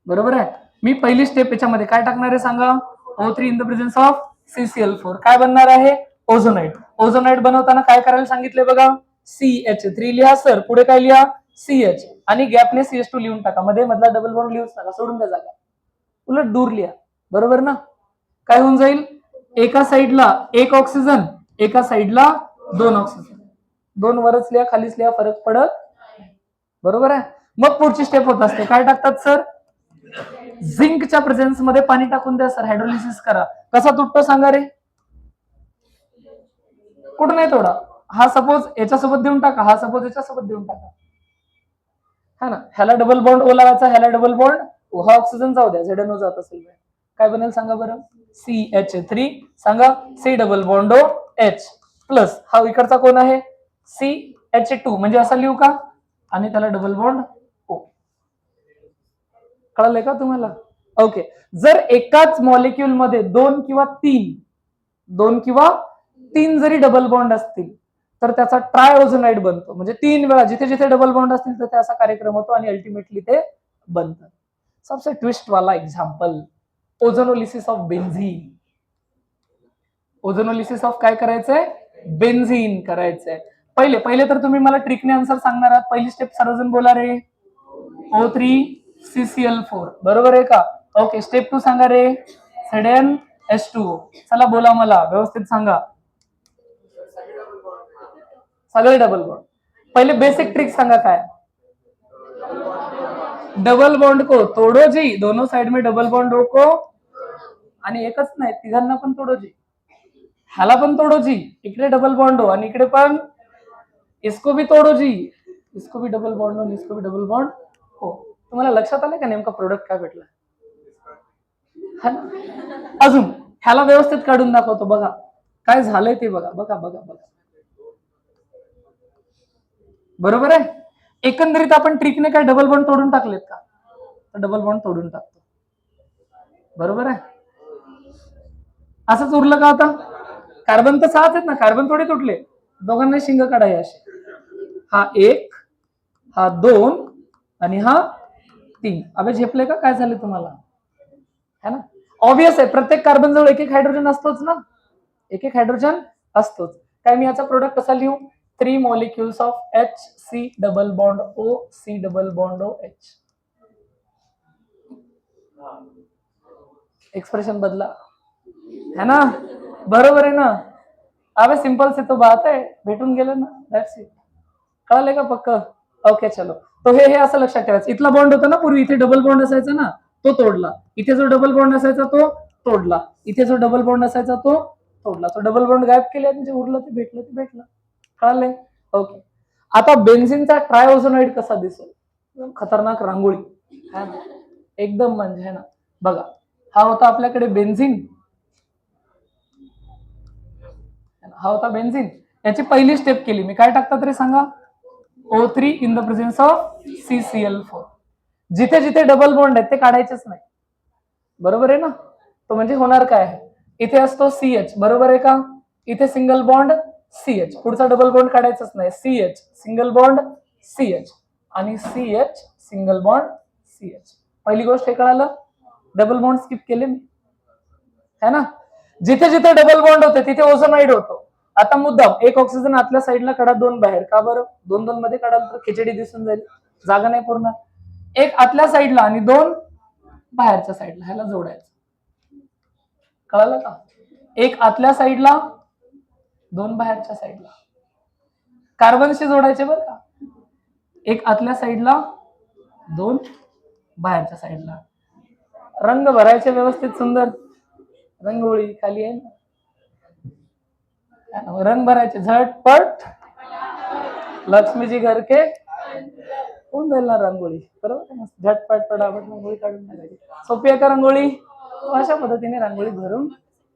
बरोबर आहे. मी पहिली स्टेप याच्यामध्ये काय टाकणार आहे सांगा, O3 in the presence of CCl4 काय बनणार आहे, ओझोनाइड. ओझोनाइड बनवताना काय करायला सांगितले बघा, CH3 लिहा सर, पुढे काय लिहा CH, आणि गॅपने CH2 लिहून टाका, मध्ये मधला डबल बॉन्ड लिहूच नका, सोडून द्या जागा, उलट दूर लिहा. बरोबर ना. काय होऊन जाईल, एका साईडला 1 ऑक्सिजन, एका साईडला 2 ऑक्सिजन, 2 वरच लिहा खालीच लिहा, फरक पडत. बरोबर आहे. मग पुढची स्टेप होत असते, काय टाकतात सर, झिंकच्या प्रेझेन्स मध्ये पाणी टाकून द्या सर, हायड्रोलिसिस करा. कसा तुटतो सांगा रे, कुठं नाही तोडा, हा सपोज याच्यासोबत देऊन टाका, हा सपोज याच्यासोबत देऊन टाका, हा ना. ह्याला डबल बॉन्ड O लावायचा, ह्याला डबल बॉन्ड O, हा ऑक्सिजन जाऊ द्या, ZnO जात असेल, काय बनेल सांगा बरं, CH3 सांगा, C double bond O H plus हा इकडचा कोण आहे CH2, म्हणजे असं लिहू का, आणि त्याला डबल बॉन्ड O. कळलंय का तुम्हाला. ओके. जर एकाच मॉलिक्युल मध्ये 2 किंवा 3 जरी डबल बॉन्ड असतील तर त्याचा ट्रायओझोनाइड बनतो, म्हणजे 3 वेळा जिथे जिथे डबल बॉन्ड असतील तिथे असा कार्यक्रम होतो आणि अल्टिमेटली ते बनतं. सबसे ट्विस्ट वाला एग्जांपल, ओझोनोलिसिस ऑफ बेन्झीन. ओझोनोलिसिस ऑफ काय करायचंय, बेन्झीन करायचंय. पहिले तर तुम्ही मला ट्रिकने आन्सर सांगणार आहात. पहिली स्टेप सर्वजण बोला रे, O3 CCl4 बरोबर आहे का. ओके. स्टेप 2 सांगा रे, ZnH2O. चला बोला, मला व्यवस्थित सांगा, सगळे डबल बॉन्ड. पहिले बेसिक ट्रिक सांगा काय, डबल बॉन्ड को तोडो जी, दोनों साइड में डबल बॉन्ड रोको, आणि एकच नाही तिघांना पण तोडो जी, ह्याला पण तोडो जी, इकडे डबल बॉन्ड हो, आणि इकडे पण इसको भी तोडो जी, इसको भी डबल बॉन्ड हो, इसको भी डबल बॉन्ड हो. तुम्हाला लक्षात आलं का नेमका प्रोडक्ट काय भेटला. अजून ह्याला व्यवस्थित काढून दाखवतो, बघा काय झालंय ते, बघा बघा बघा बघा. बरोबर आहे. एकंदरीत आपण ट्रिकने काय डबल बॉन्ड तोडून टाकलेत का, डबल बॉन्ड तोडून टाकतो. बरोबर आहे. असंच उरलं का आता, कार्बन तर 6 आहेत ना, कार्बन थोडे तुटले, दोघांना शिंग काढाय असे, हा 1, हा 2 आणि हा 3. अबे झेपले का, काय झाले तुम्हाला, है ना. ऑब्वियस आहे, प्रत्येक कार्बन जवळ एक हायड्रोजन असतोच ना, एक हायड्रोजन असतोच. काय मी याचा प्रोडक्ट कसा लिहू, 3 molecules of HC double bond O C double bond OH. Expression बदला, है ना. बरोबर आहे ना. अबे सिंपल से तो बात आहे, भेटून गेलं ना, दॅट्स इट. कळाले का पक्क. ओके चलो. तो हे असं लक्षात ठेवायचं, इथला बॉन्ड होता ना पूर्वी, इथे डबल बॉन्ड असायचा ना, तो तोडला. इथे जो डबल बॉन्ड असायचा तो तोडला. इथे जो डबल बॉन्ड असायचा तो तोडला. तो डबल बॉन्ड गायब केले, म्हणजे उरलं ते भेटलं. कळालंय. ओके. आता बेन्झीनचा ट्रायओझोनाइड कसा दिसेल, खतरनाक रांगोळी, एकदम म्हणजे है ना. बघा, हा होता आपल्याकडे बेन्झीन, हा होता बेन्झीन. याची पहिली स्टेप केली मी, काय टाकतात रे सांगा, O3 in the presence of CCl4. जिथे जिथे डबल बॉन्ड आहेत ते काढायचेच नाही. बरोबर आहे ना. तो म्हणजे होणार काय, इथे असतो CH, बरोबर आहे का, इथे सिंगल बॉन्ड CH, पुढचा डबल बॉन्ड काढायचाच नाही, CH सिंगल बॉन्ड CH, आणि CH सिंगल बॉन्ड CH. पहिली गोष्ट हे कळालं, डबल बॉन्ड स्किप केले मी, है ना. जिथे जिथे डबल बॉन्ड होते तिथे ओझोनाइड होतो. आता मुद्दाम एक ऑक्सिजन आतल्या साईडला काढा, दोन बाहेर. का बरं? दोन दोन मध्ये काढाल तर खिचडी दिसून जाईल, जागा नाही पूर्ण. एक आतल्या साईडला आणि दोन बाहेरच्या साईडला, ह्याला जोडायचं. कळालं का? एक आतल्या साईडला, दोन बाहेरच्या साईडला. कार्बनशी जोडायचे बरं का. एक आतल्या साईडला, दोन बाहेरच्या साईडला. रंग भरायचे व्यवस्थित सुंदर. रंगोळी खाली आहे ना, रंग भरायचे झटपट. लक्ष्मीजी घर के कोण जाईल ना रांगोळी, बरोबर. झटपट पटापट रांगोळी काढून टाकायची. सोपी आहे का रांगोळी? अशा पद्धतीने रांगोळी भरून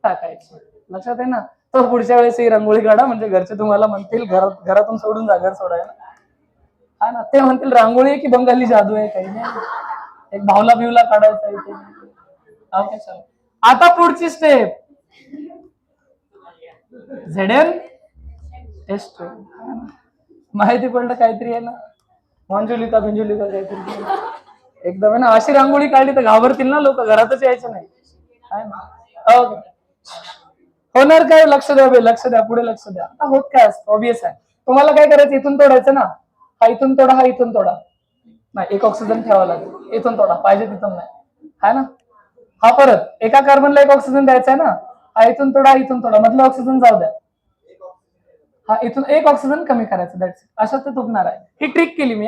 टाकायची. लक्षात आहे ना? तर पुढच्या वेळेस ही रांगोळी काढा, म्हणजे घरचे तुम्हाला म्हणतील घरातून सोडून जा, घर सोडायला. हा ना, ते म्हणतील रांगोळी आहे की बंगाली जादू आहे, काही नाही. एक भावला बिवला काढायचा इथे. ओके चला, आता पुढची स्टेप ZnH2. माहिती पडलं काहीतरी आहे ना, मंजुलिका बिंजुलिका काहीतरी एकदम आहे ना. अशी रांगोळी काढली तर घाबरतील ना लोक, घरातच यायचं नाही. ओके, होणार काय? लक्ष द्या बे, लक्ष द्या, पुढे लक्ष द्या. आता होत काय असतं ऑब्विस आहे. तुम्हाला काय करायचं, इथून तोडायचं ना. हा इथून तोडा, हा इथून तोडा. नाही, एक ऑक्सिजन ठेवावा लागेल. इथून तोडा, पाहिजे तिथून नाही, है ना. हा परत एका कार्बनला एक ऑक्सिजन द्यायचा आहे ना. हा इथून तोडा, इथून तोडा, मधलं ऑक्सिजन जाऊ द्या. हा इथून एक ऑक्सिजन कमी करायचं, दॅट्स इट. असं ते तुटणार आहे. ही ट्रिक केली मी,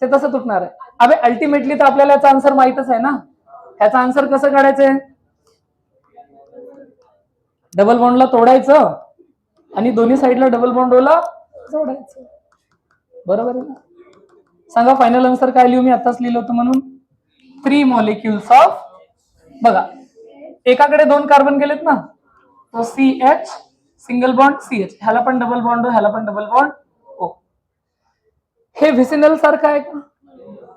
ते तसं तुटणार आहे. अबे अल्टिमेटली तर आपल्याला याचा आन्सर माहितच आहे ना. ह्याचा आन्सर कसं काढायचंय? डबल बॉन्डला तोडायचं आणि दोन्ही साईडला डबल बॉन्डला जोडायचं, बरोबर आहे ना. सांगा फायनल आन्सर काय लिहू? मी आताच लिहिलं होतं म्हणून. 3 मॉलिक्युल्स ऑफ, बघा एकाकडे दोन कार्बन गेलेत ना, तो CH सिंगल बॉन्ड CH, ह्याला पण डबल बॉन्ड, ह्याला पण डबल बॉन्ड O. हे व्हिसिनल सारखं आहे का?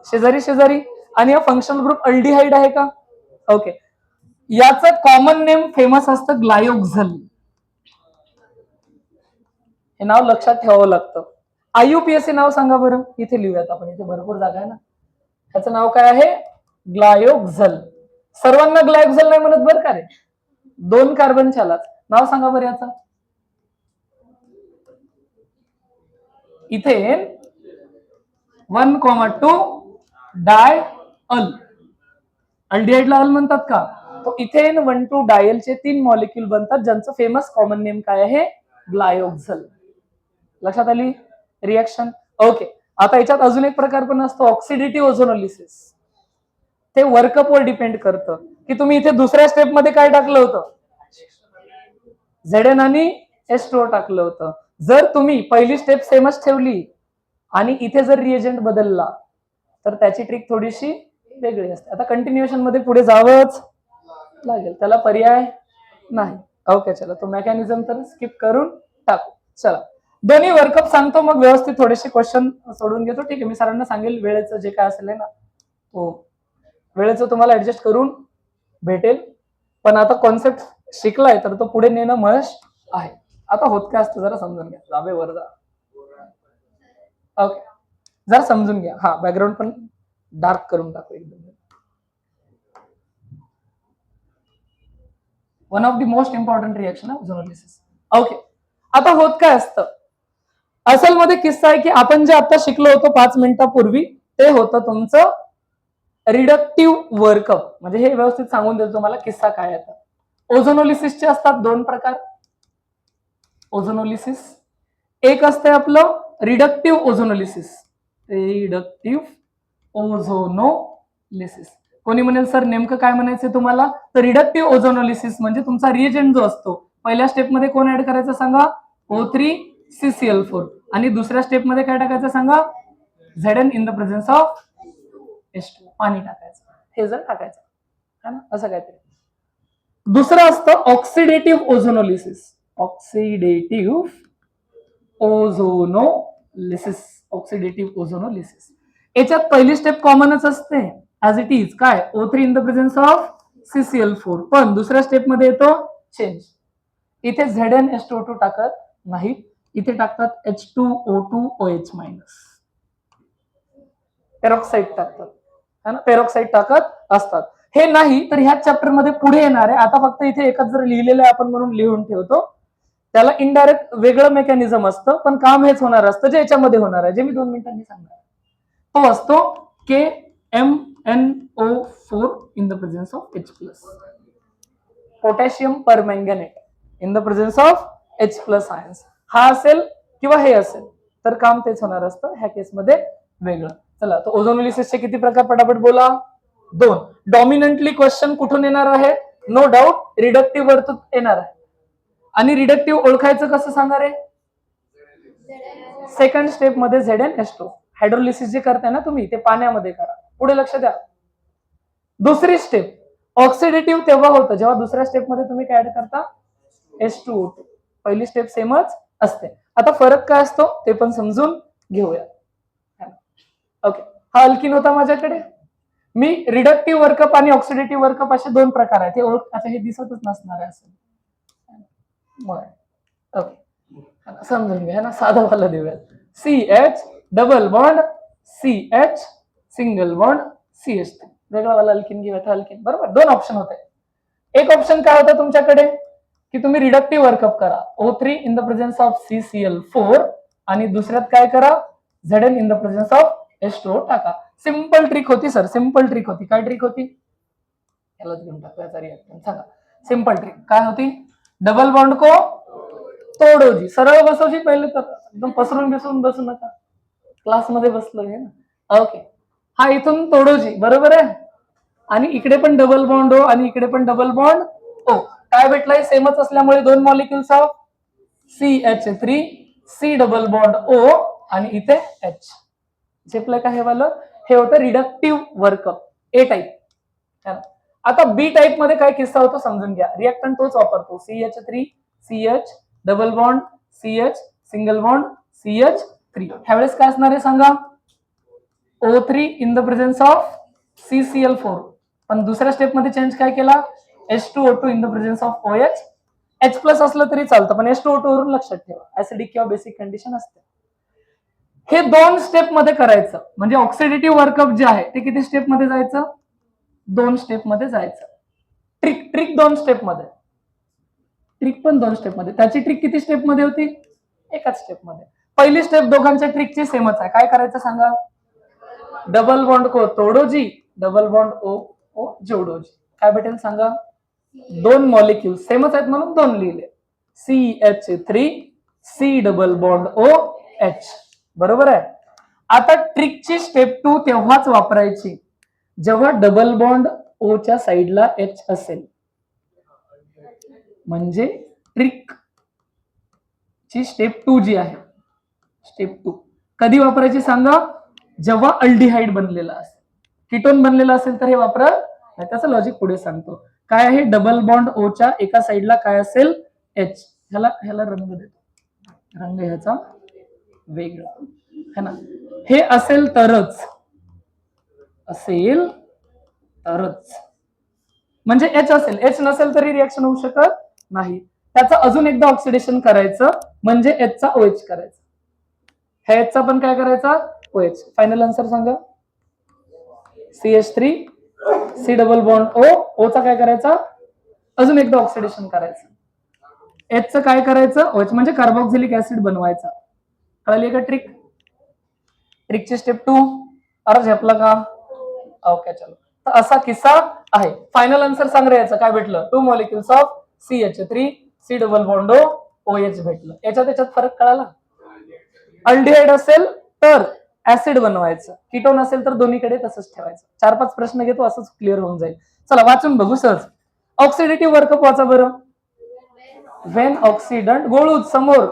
शेजारी शेजारी. आणि हा फंक्शनल ग्रुप अल्डिहाइड आहे का? ओके. याचं कॉमन नेम फेमस असतं ग्लायोक्झल. हे नाव लक्षात ठेवावं लागतं. IUPAC नाव सांगा बरं, इथे लिहूयात आपण, इथे भरपूर जागा आहे ना. ह्याचं नाव काय आहे? ग्लायोक्झल. सर्वांना ग्लायोक्झल नाही म्हणत बरं का रे, दोन कार्बनच्यालाच. नाव सांगा बरं याचं. इथेन 1,2 डाय अल. अल्डिहाइडला अल म्हणतात का? तो इथेन 1,2 डायलचे 3 मॉलिक्यूल बनतात, ज्यांचं फेमस कॉमन नेम काय आहे? ग्लायोक्झल. लक्षात आली रिएक्शन? ओके. आता याच्यात अजून एक प्रकार पण असतो, ऑक्सिडेटिव्ह ओझोनोलिसिस. ते वर्कअपवर डिपेंड करतं की तुम्ही इथे दुसऱ्या स्टेप मध्ये काय टाकलं होतं, Zn आणि H2O टाकलं होतं. जर तुम्ही पहिली स्टेप सेमच ठेवली आणि इथे जर रिएजंट बदलला तर त्याची ट्रिक थोडीशी वेगळी असते. आता कंटिन्युएशन मध्ये पुढे जावंच लागेल, त्याला पर्याय नाही. ओके चला, तो मेकॅनिझम तर स्किप करून टाकू. चला, दोन्ही वर्कअप सांगतो, मग व्यवस्थित थोडेसे क्वेश्चन सोडून घेतो. ठीक आहे, मी सरांना सांगेल वेळेचं जे काय असेल ना, तो वेळेचं तुम्हाला ऍडजस्ट करून भेटेल. पण आता कॉन्सेप्ट शिकलाय तर तो पुढे नेणं मस्ट आहे. आता होत काय असतं जरा समजून घ्या. जावे वर जा. ओके, जरा समजून घ्या. हा, बॅकग्राऊंड पण डार्क करून टाकू एकदम. One of the most important reaction of ozonolysis. Okay, आता होत काय असतं, असल मध्ये किस्सा आहे की आपण जे आता शिकलो होतो 5 मिनिटापूर्वी, ते होतं तुमचं रिडक्टिव्ह वर्कअप. म्हणजे हे व्यवस्थित सांगून देतो तुम्हाला किस्सा काय आहे. ओझोनोलिसिसचे असतात 2 प्रकार. ओझोनोलिसिस एक असते आपलं रिडक्टिव्ह ओझोनोलिसिस. रिडक्टिव्ह ओझोनोलिसिस. कोणी म्हणेल सर नेमकं काय म्हणायचं तुम्हाला? तर रिडक्टिव्ह ओझोनोलिसिस म्हणजे तुमचा रिएजंट जो असतो, पहिल्या स्टेप मध्ये कोण ऍड करायचं सांगा? O3CCl4. आणि दुसऱ्या स्टेप मध्ये काय टाकायचं सांगा? Zn in the presence of H2, पाणी टाकायचं. हे जर टाकायचं है ना, असं काहीतरी. दुसरं असतं ऑक्सिडेटिव्ह ओझोनोलिसिस. ऑक्सिडेटिव्ह ओझोनोलिसिस. ऑक्सिडेटिव्ह ओझोनोलिसिस याच्यात पहिली स्टेप कॉमनच असते ऍज इट इज, काय? O3 in the presence of CCl4. पण दुसऱ्या स्टेप मध्ये येतो चेंज. इथे ZnH2O2 टाकत नाहीत, इथे टाकतात H2O2OH-. पेरॉक्साईड टाकतात है ना, पेरॉक्साईड टाकत असतात. हे नाही तर ह्याच चॅप्टर मध्ये पुढे येणार आहे. आता फक्त इथे एकच जर लिहिलेलं आहे आपण म्हणून लिहून ठेवतो. त्याला इनडायरेक्ट वेगळं मेकॅनिझम असतं, पण काम हेच होणार असतं जे याच्यामध्ये होणार आहे, जे मी 2 मिनिटांनी सांगणार. तो असतो KMnO4 in the presence of H+. Potassium permanganate in the presence of H+ ions. हा असेल किंवा हे असेल तर काम तेच होणार असतं, ह्या केसमध्ये वेगळं. चला, तो ओझोनोलिसिसचे किती प्रकार पटापट बोला. 2. डॉमिनंटली क्वेश्चन कुठून येणार आहे? नो डाऊट रिडक्टिव्ह वरतून येणार आहे. आणि रिडक्टिव्ह ओळखायचं कसं सांगा रे? सेकंड स्टेप मध्ये ZnH2 हायड्रोलिसिस जे करताय ना तुम्ही ते पाण्यामध्ये करा. पुढे लक्ष द्या. दुसरी स्टेप ऑक्सिडेटिव्ह तेव्हा होतं जेव्हा दुसऱ्या स्टेप मध्ये तुम्ही काय ऍड करता? H2O2. पहिली स्टेप सेमच असते. आता फरक काय असतो ते पण समजून घेऊया. ओके, हा अल्किन होता माझ्याकडे. मी रिडक्टिव्ह वर्कअप आणि ऑक्सिडेटिव्ह वर्कअप असे 2 प्रकार आहेत. आता हे दिसतच नसणार आहे असं. ओके, समजून घ्या ना, साधा वाला देऊया. CH double bond CH single bond CH3. वेगळा वाला अल्किन घेऊया. अल्किन बरोबर 2 ऑप्शन होते. एक ऑप्शन काय होता तुमच्याकडे की तुम्ही रिडक्टिव्ह वर्कअप करा O3 in the presence of CCl4 आणि दुसऱ्यात काय करा Zn in the presence of H2O टाका. सिंपल ट्रिक होती सर, सिंपल ट्रिक होती. काय ट्रिक होती? यालाच घेऊन टाकूया रिएक्टन्स. सांगा सिंपल ट्रिक काय होती? डबल बॉन्ड को तोडो जी. सरळ बसवजी पहिले तर, एकदम पसरून बिसरून बसू नका. क्लासमध्ये बसलोय ना. ओके, हा इथून तोडो जी बरोबर आहे. आणि इकडे पण डबल बॉन्ड O आणि इकडे पण डबल बॉन्ड O. काय भेटलंय? सेमच असल्यामुळे 2 molecules of CH3 C double bond O आणि इथे H. झेपलं का हे वालं? हे होतं रिडक्टिव्ह वर्कअप A टाईप. आता बी टाईप मध्ये काय किस्सा होतो समजून घ्या. रिएक्टंट तोच वापरतो CH3 CH double bond CH single bond CH3. ह्यावेळेस काय असणार आहे सांगा? O3 in the presence of CCl4. पण दुसऱ्या स्टेप मध्ये चेंज काय केला? H2O2 in the presence of OH. H+ असलं तरी चालतं पण H2O2 वरून लक्षात ठेवा ऍसिडिक किंवा बेसिक कंडिशन असते. हे 2 स्टेप मध्ये करायचं. म्हणजे ऑक्सिडेटिव्ह वर्कअप जे आहे ते किती स्टेप मध्ये जायचं? 2 स्टेप मध्ये जायचं. ट्रिक 2 स्टेप मध्ये. ट्रिक पण 2 स्टेप मध्ये. त्याची ट्रिक किती स्टेप मध्ये होती? एकाच स्टेप मध्ये. पहिली स्टेप दोघांच्या ट्रिकची सेमच आहे. काय करायचं सांगा? डबल बॉन्ड को तोडो जी डबल बॉन्ड O जोडो जी. काय भेटेल सांगा? 2 मॉलिक्युल सेमच आहेत म्हणून 2 लिहिले. CH3 C double bond OH. बरोबर आहे. आता ट्रिकची स्टेप 2 तेव्हाच वापरायची जेव्हा डबल बॉन्ड O च्या साईडला H असेल. म्हणजे ट्रिक ची स्टेप 2 जी आहे, स्टेप 2 कधी वापरायची सांगा? जेव्हा अल्डिहाइड बनलेला असेल. कीटोन बनलेला असेल तर हे वापरा. त्याचं लॉजिक पुढे सांगतो. काय आहे? डबल बॉन्ड O च्या एका साईडला काय असेल? H. ह्याला रंग देतो. रंग ह्याचा वेगळा है ना. हे असेल तरच म्हणजे H असेल. H नसेल तरी रिएक्शन होऊ शकत नाही. त्याचं अजून एकदा ऑक्सिडेशन करायचं म्हणजे H चा OH करायचा. ह्या H चा पण काय करायचा? OH. फायनल आन्सर सांगा. CH3 C double bond O चा काय करायचा? अजून एकदा ऑक्सिडेशन करायचं. H चं काय करायचं? OH म्हणजे कार्बोक्सिलिक ऍसिड बनवायचा. कळली का ट्रिक? ट्रिकची स्टेप 2 अर्ज झेपला का? ओके चलो. तर असा किस्सा आहे. फायनल आन्सर सांग रे याचं काय भेटलं? 2 molecules of CH3 C double bond OH भेटलं. याच्यात फरक कळाला? अल्डिहाइड असेल तर ऍसिड बनवायचं, कीटोन असेल तर दोन्हीकडे तसंच ठेवायचं. 4-5 प्रश्न घेतो असंच क्लिअर होऊन जाईल. चला वाचून बघू सहज. ऑक्सिडेटिव्ह वर्कअप वाचा बरं. व्हेन ऑक्सिडंट गोळूज समोर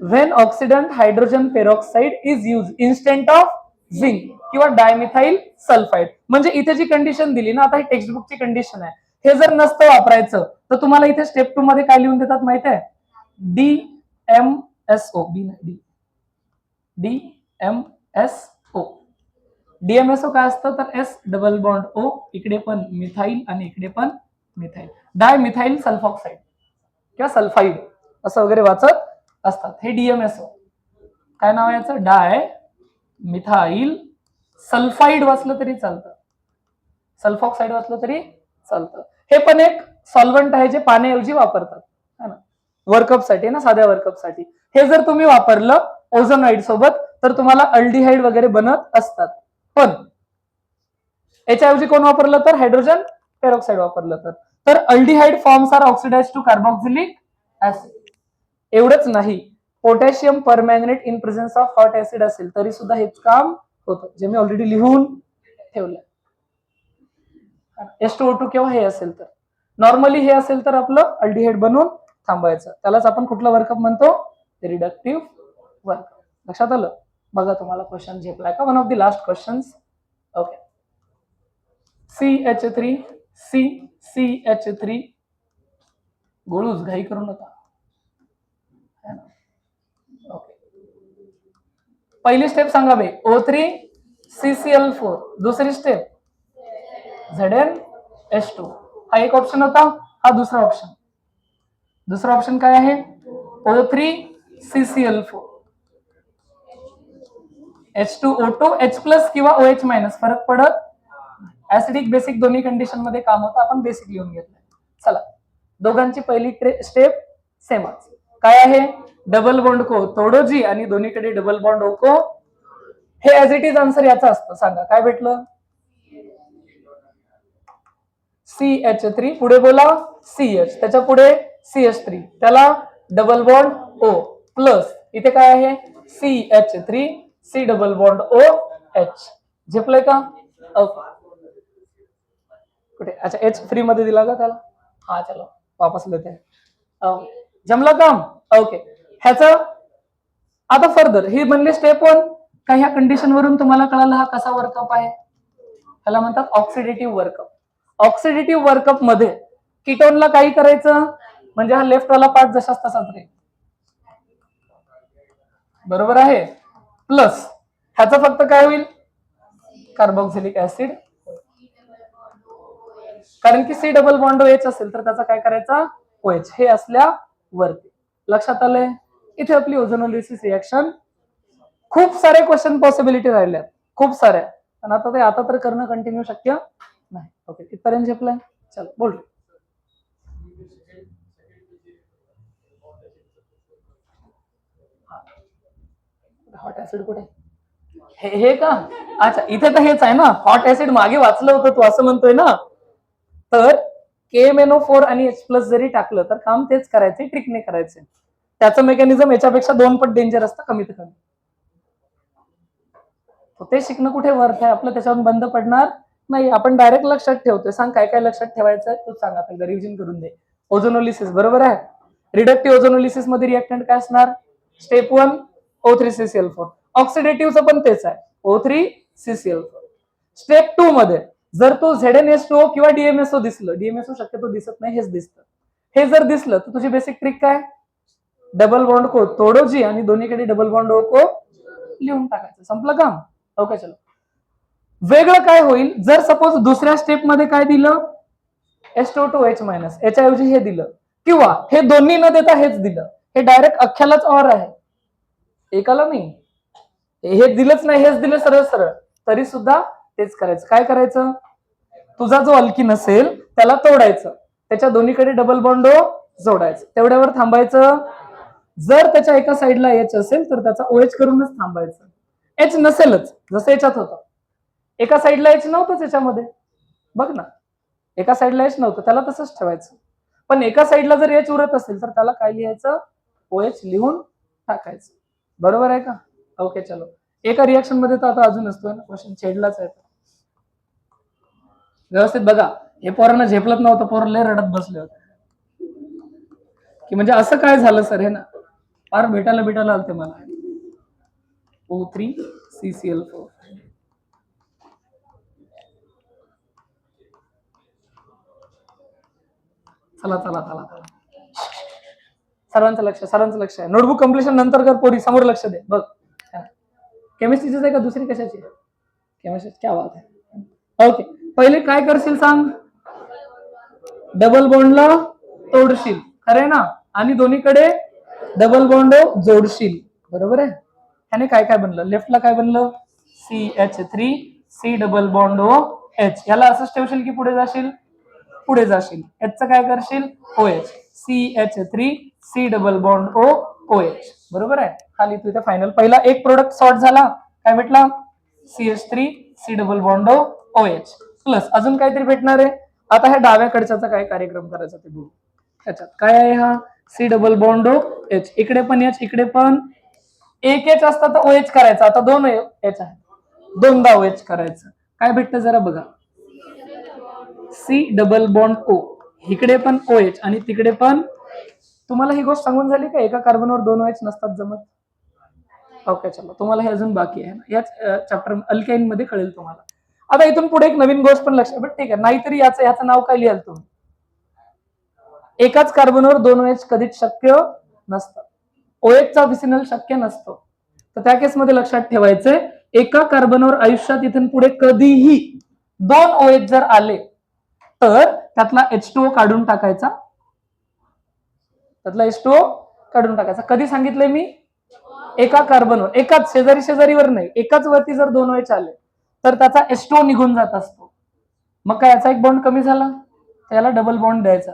when oxidant hydrogen peroxide is use instant of zinc किंवा डायमिथाइल सल्फाइड. म्हणजे इथे जी कंडिशन दिली ना, आता ही टेक्स्टबुकची कंडिशन आहे. हे जर नसतं वापरायचं तर तुम्हाला इथे स्टेप 2 मध्ये काय लिहून देतात माहित आहे? DMSO. DMSO काय असतं तर S डबल बॉन्ड O, इकडे पण मिथाइल आणि इकडे पण मिथाइल. डायमिथाइल सल्फॉक्साइड किंवा सल्फाइड असं वगैरे वाचत असतात. हे DMSO. काय नाव आहे याचं? डाय मिथाइल सल्फाइड वाचलं तरी चालतं. सल्फॉक्साईड वाचलं तरी चालतं. हे पण एक सॉल्व्हंट आहे जे पाण्याऐवजी वापरतात है ना, वर्कअप साठी ना, साध्या वर्कअप साठी. हे जर तुम्ही वापरलं ओझोनाइड सोबत तर तुम्हाला अल्डिहाइड वगैरे बनत असतात. पण याच्याऐवजी कोण वापरलं तर हायड्रोजन पेरॉक्साईड वापरलं तर aldehyde forms are oxidize to carboxylic acid. एवढंच नाही, potassium permanganate in presence of hot acid असेल तरी सुद्धा हेच काम होतं, जे मी ऑलरेडी लिहून ठेवलं. H2O2 किंवा हे असेल तर, नॉर्मली हे असेल तर आपलं अल्डिहाइड बनवून थांबायचं. त्यालाच आपण कुठलं वर्कअप म्हणतो, रिडक्टिव्ह वर्कअप. लक्षात आलं? बघा तुम्हाला क्वेश्चन झेपलाय का? One of the last questions. Okay, CH3 CH3 गोळूच घाई करू नका. ओके, पहिली स्टेप सांगा बे, O3 CCl4. दुसरी स्टेप ZnH2. हा एक ऑप्शन होता, हा दुसरा ऑप्शन. दुसरा ऑप्शन काय आहे? O3 CCl4 H2O2 H+ किंवा OH- फरक पडत. ऍसिडिक बेसिक दोन्ही कंडिशन मध्ये काम होतं, आपण बेसिक लिहून घेतलं. चला, दोघांची पहिली स्टेप सेमच. काय आहे? डबल बॉन्ड को तोडो जी आणि दोन्हीकडे डबल बॉन्ड ओको. हे ऍज इट इज आन्सर याचा असतं. सांगा काय भेटलं? CH3 पुढे बोला CH, त्याच्या पुढे CH3, त्याला डबल बॉन्ड O प्लस इथे काय आहे? CH3 C double bond OH. झेपलंय का? ओके, कुठे? अच्छा, H फ्री मध्ये दिला का त्याला? हा, चलो वापस लेते. जमलं काम? ओके, ह्याचं आता फर्दर ही बनली स्टेप 1. का ह्या कंडिशन वरून तुम्हाला कळालं हा कसा वर्कअप आहे? ह्याला म्हणतात ऑक्सिडेटिव्ह वर्कअप. ऑक्सिडेटिव्ह वर्कअप मध्ये कीटोनला काही करायचं म्हणजे हा लेफ्ट वाला पार्ट जशाच तसाच राहील, बरोबर आहे. प्लस ह्याचं फक्त काय होईल? कार्बोक्सिलिक ऍसिड, कारण की C डबल बॉन्ड OH असेल तर त्याचा काय करायचा? OH. हे असल्यावरती लक्षात आलंय? इथे आपली ओझोनोलिसिस रिएक्शन. खूप सारे क्वेश्चन पॉसिबिलिटी राहिल्यात, खूप साऱ्या, पण आता तर करणं कंटिन्यू शक्य नाही. ओके, इथपर्यंत झेपलंय. चलो बोल. हॉट ऍसिड कुठे? हे का? अच्छा, इथे तर हेच आहे ना, हॉट ऍसिड मागे वाचलं होतं तू, असं म्हणतोय ना. तर KMnO4 आणि H+ जरी टाकलं तर काम तेच करायचे, ट्रिकने करायचे. त्याचं मेकॅनिझम याच्यापेक्षा 2 पट डेंजर असतं, कमीत कमी. ते शिकणं कुठे वर्थ आहे आपलं, त्याच्यावर बंद पडणार नाही. आपण डायरेक्ट लक्षात ठेवतोय. सांग काय काय लक्षात ठेवायचं तू सांग, आपल्याला रिव्हिजन करून दे. ओझोनोलिसिस बरोबर आहे. रिडक्टिव्ह ओझोनोलिसिस मध्ये रिएक्टंट काय असणार? Step 1 O3 CCl4. ऑक्सिडेटिव्हचं पण तेच आहे, O3 CCl4. स्टेप 2 मध्ये जर तो ZnH2O किंवा DMSO दिसलं, DMSO शक्यतो दिसत नाही, हेच दिसतं. हे जर दिसलं तर तुझी बेसिक ट्रिक काय? डबल बॉन्ड को तोडो जी आणि दोन्हीकडे डबल बॉन्ड O को लिहून टाकायचं. संपलं काम? ओके, चलो. वेगळं काय होईल जर सपोज दुसऱ्या स्टेप मध्ये काय दिलं? H2O2H- याच्याऐवजी हे दिलं, किंवा हे दोन्ही न देता हेच दिलं. हे डायरेक्ट अख्ख्यालाच ऑर आहे, एकाला नाही. हे दिलंच नाही, हेच दिलं सरळ सरळ, तरी सुद्धा तेच करायचं. काय करायचं? तुझा जो अल्किन असेल त्याला तोडायचं, त्याच्या दोन्हीकडे डबल बॉन्ड जोडायचं, तेवढ्यावर थांबायचं. जर त्याच्या एका साईडला H असेल तर त्याचा OH करूनच थांबायचं. H नसेलच, जसं याच्यात होतं, एका साईडला H नव्हतंच याच्यामध्ये, बघ ना, एका साईडला H नव्हतं, त्याला तसंच ठेवायचं. पण एका साईडला जर H उरत असेल तर त्याला काय लिहायचं? OH लिहून टाकायचं. बरोबर आहे का? ओके, चलो. एका रिएक्शन मध्ये तर आता अजून असतोय ना क्वेश्चन, छेडलाच आहे. व्यवस्थित बघा, हे पोरांना झेपलत नव्हतं, पोरं लय रडत बसले होते की म्हणजे असं काय झालं सर, हे ना फार भेटायला आलते मला. O3 CCl4. चला चला चला चला, सर्वांचं लक्ष आहे. नोटबुक कम्प्लिशन नंतर कर पोरी, समोर लक्ष दे. बघ, केमिस्ट्रीचीच आहे का दुसरी कशाची? केमिस्ट्री. क्या बात आहे. ओके, पहिले काय करशील सांग? डबल बॉन्डला तोडशील, खरंय ना, आणि दोन्हीकडे डबल बॉन्ड जोडशील, बरोबर आहे. ह्याने काय काय बनलं? लेफ्टला काय बनलं? CH3 C double bond H, याला असंच ठेवशील की पुढे जाशील, पुढे जाशील. एचचं काय करशील, O H, CH3 C double bond O, OH. बरोबर आहे. खाली तू इथे फायनल पहिला एक प्रोडक्ट सॉर्ट झाला, काय भेटला, CH3 C double bond O, OH plus अजून काहीतरी भेटणार आहे. आता ह्या डाव्याकडचा काय कार्यक्रम करायचा ते बघू. त्याच्यात काय आहे, हा C double bond O H, इकडे पण एच, इकडे पण एक एच असता तर OH करायचा, आता दोन एच आहे, दोनदा OH करायचं. काय भेटतं जरा बघा, C डबल बॉन्ड O, इकडे पण OH आणि तिकडे पण. तुम्हाला ही गोष्ट सांगून झाली का, एका कार्बनवर दोन OH नसतात जमत. ओके चलो, तुम्हाला हे अजून बाकी आहे ना, याच चॅप्टर अल्काईन मध्ये कळेल तुम्हाला. आता इथून पुढे एक नवीन गोष्ट पण लक्षात, बट ठीक आहे, नाहीतरी याचं नाव काय लिहाल तुम्ही, एकाच कार्बनवर दोन OH कधीच शक्य नसतं, OH चा विसिनल शक्य नसतो. तर त्या केसमध्ये लक्षात ठेवायचंय, एका कार्बनवर आयुष्यात इथून पुढे कधीही दोन OH जर आले तर त्यातला H2O काढून टाकायचा, त्यातला H2O काढून टाकायचा. कधी सांगितलंय मी, एका कार्बनवर, एकाच शेजारी शेजारीवर नाही, एकाच वरती जर दोन OH आले तर त्याचा H2O निघून जात असतो. मग काय, याचा एक बॉन्ड कमी झाला, त्याला डबल बॉन्ड द्यायचा,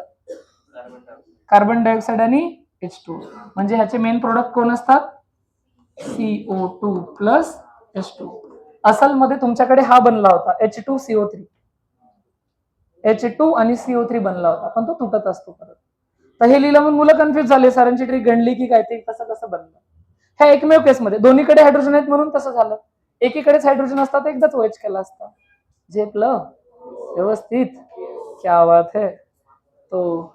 कार्बन डायऑक्साइड आणि H2O. म्हणजे ह्याचे मेन प्रोडक्ट कोण असतात, CO2 प्लस H2O. असल मध्ये तुमच्याकडे हा बनला होता H2CO3, H2 आणि CO3 बनला होता, पण तो तुटत असतो परत. तर हे लिहिलं म्हणून मुलं कन्फ्युज झाले, सरांची ट्रिक गणली की काय, ते कसं कसं बनलं. ह्या एकमेव केसमध्ये दोन्हीकडे हायड्रोजन आहेत म्हणून तसं झालं, एकीकडेच हायड्रोजन असतात एकदाच OH केला असता. झेपलं व्यवस्थित, क्या बात है. तो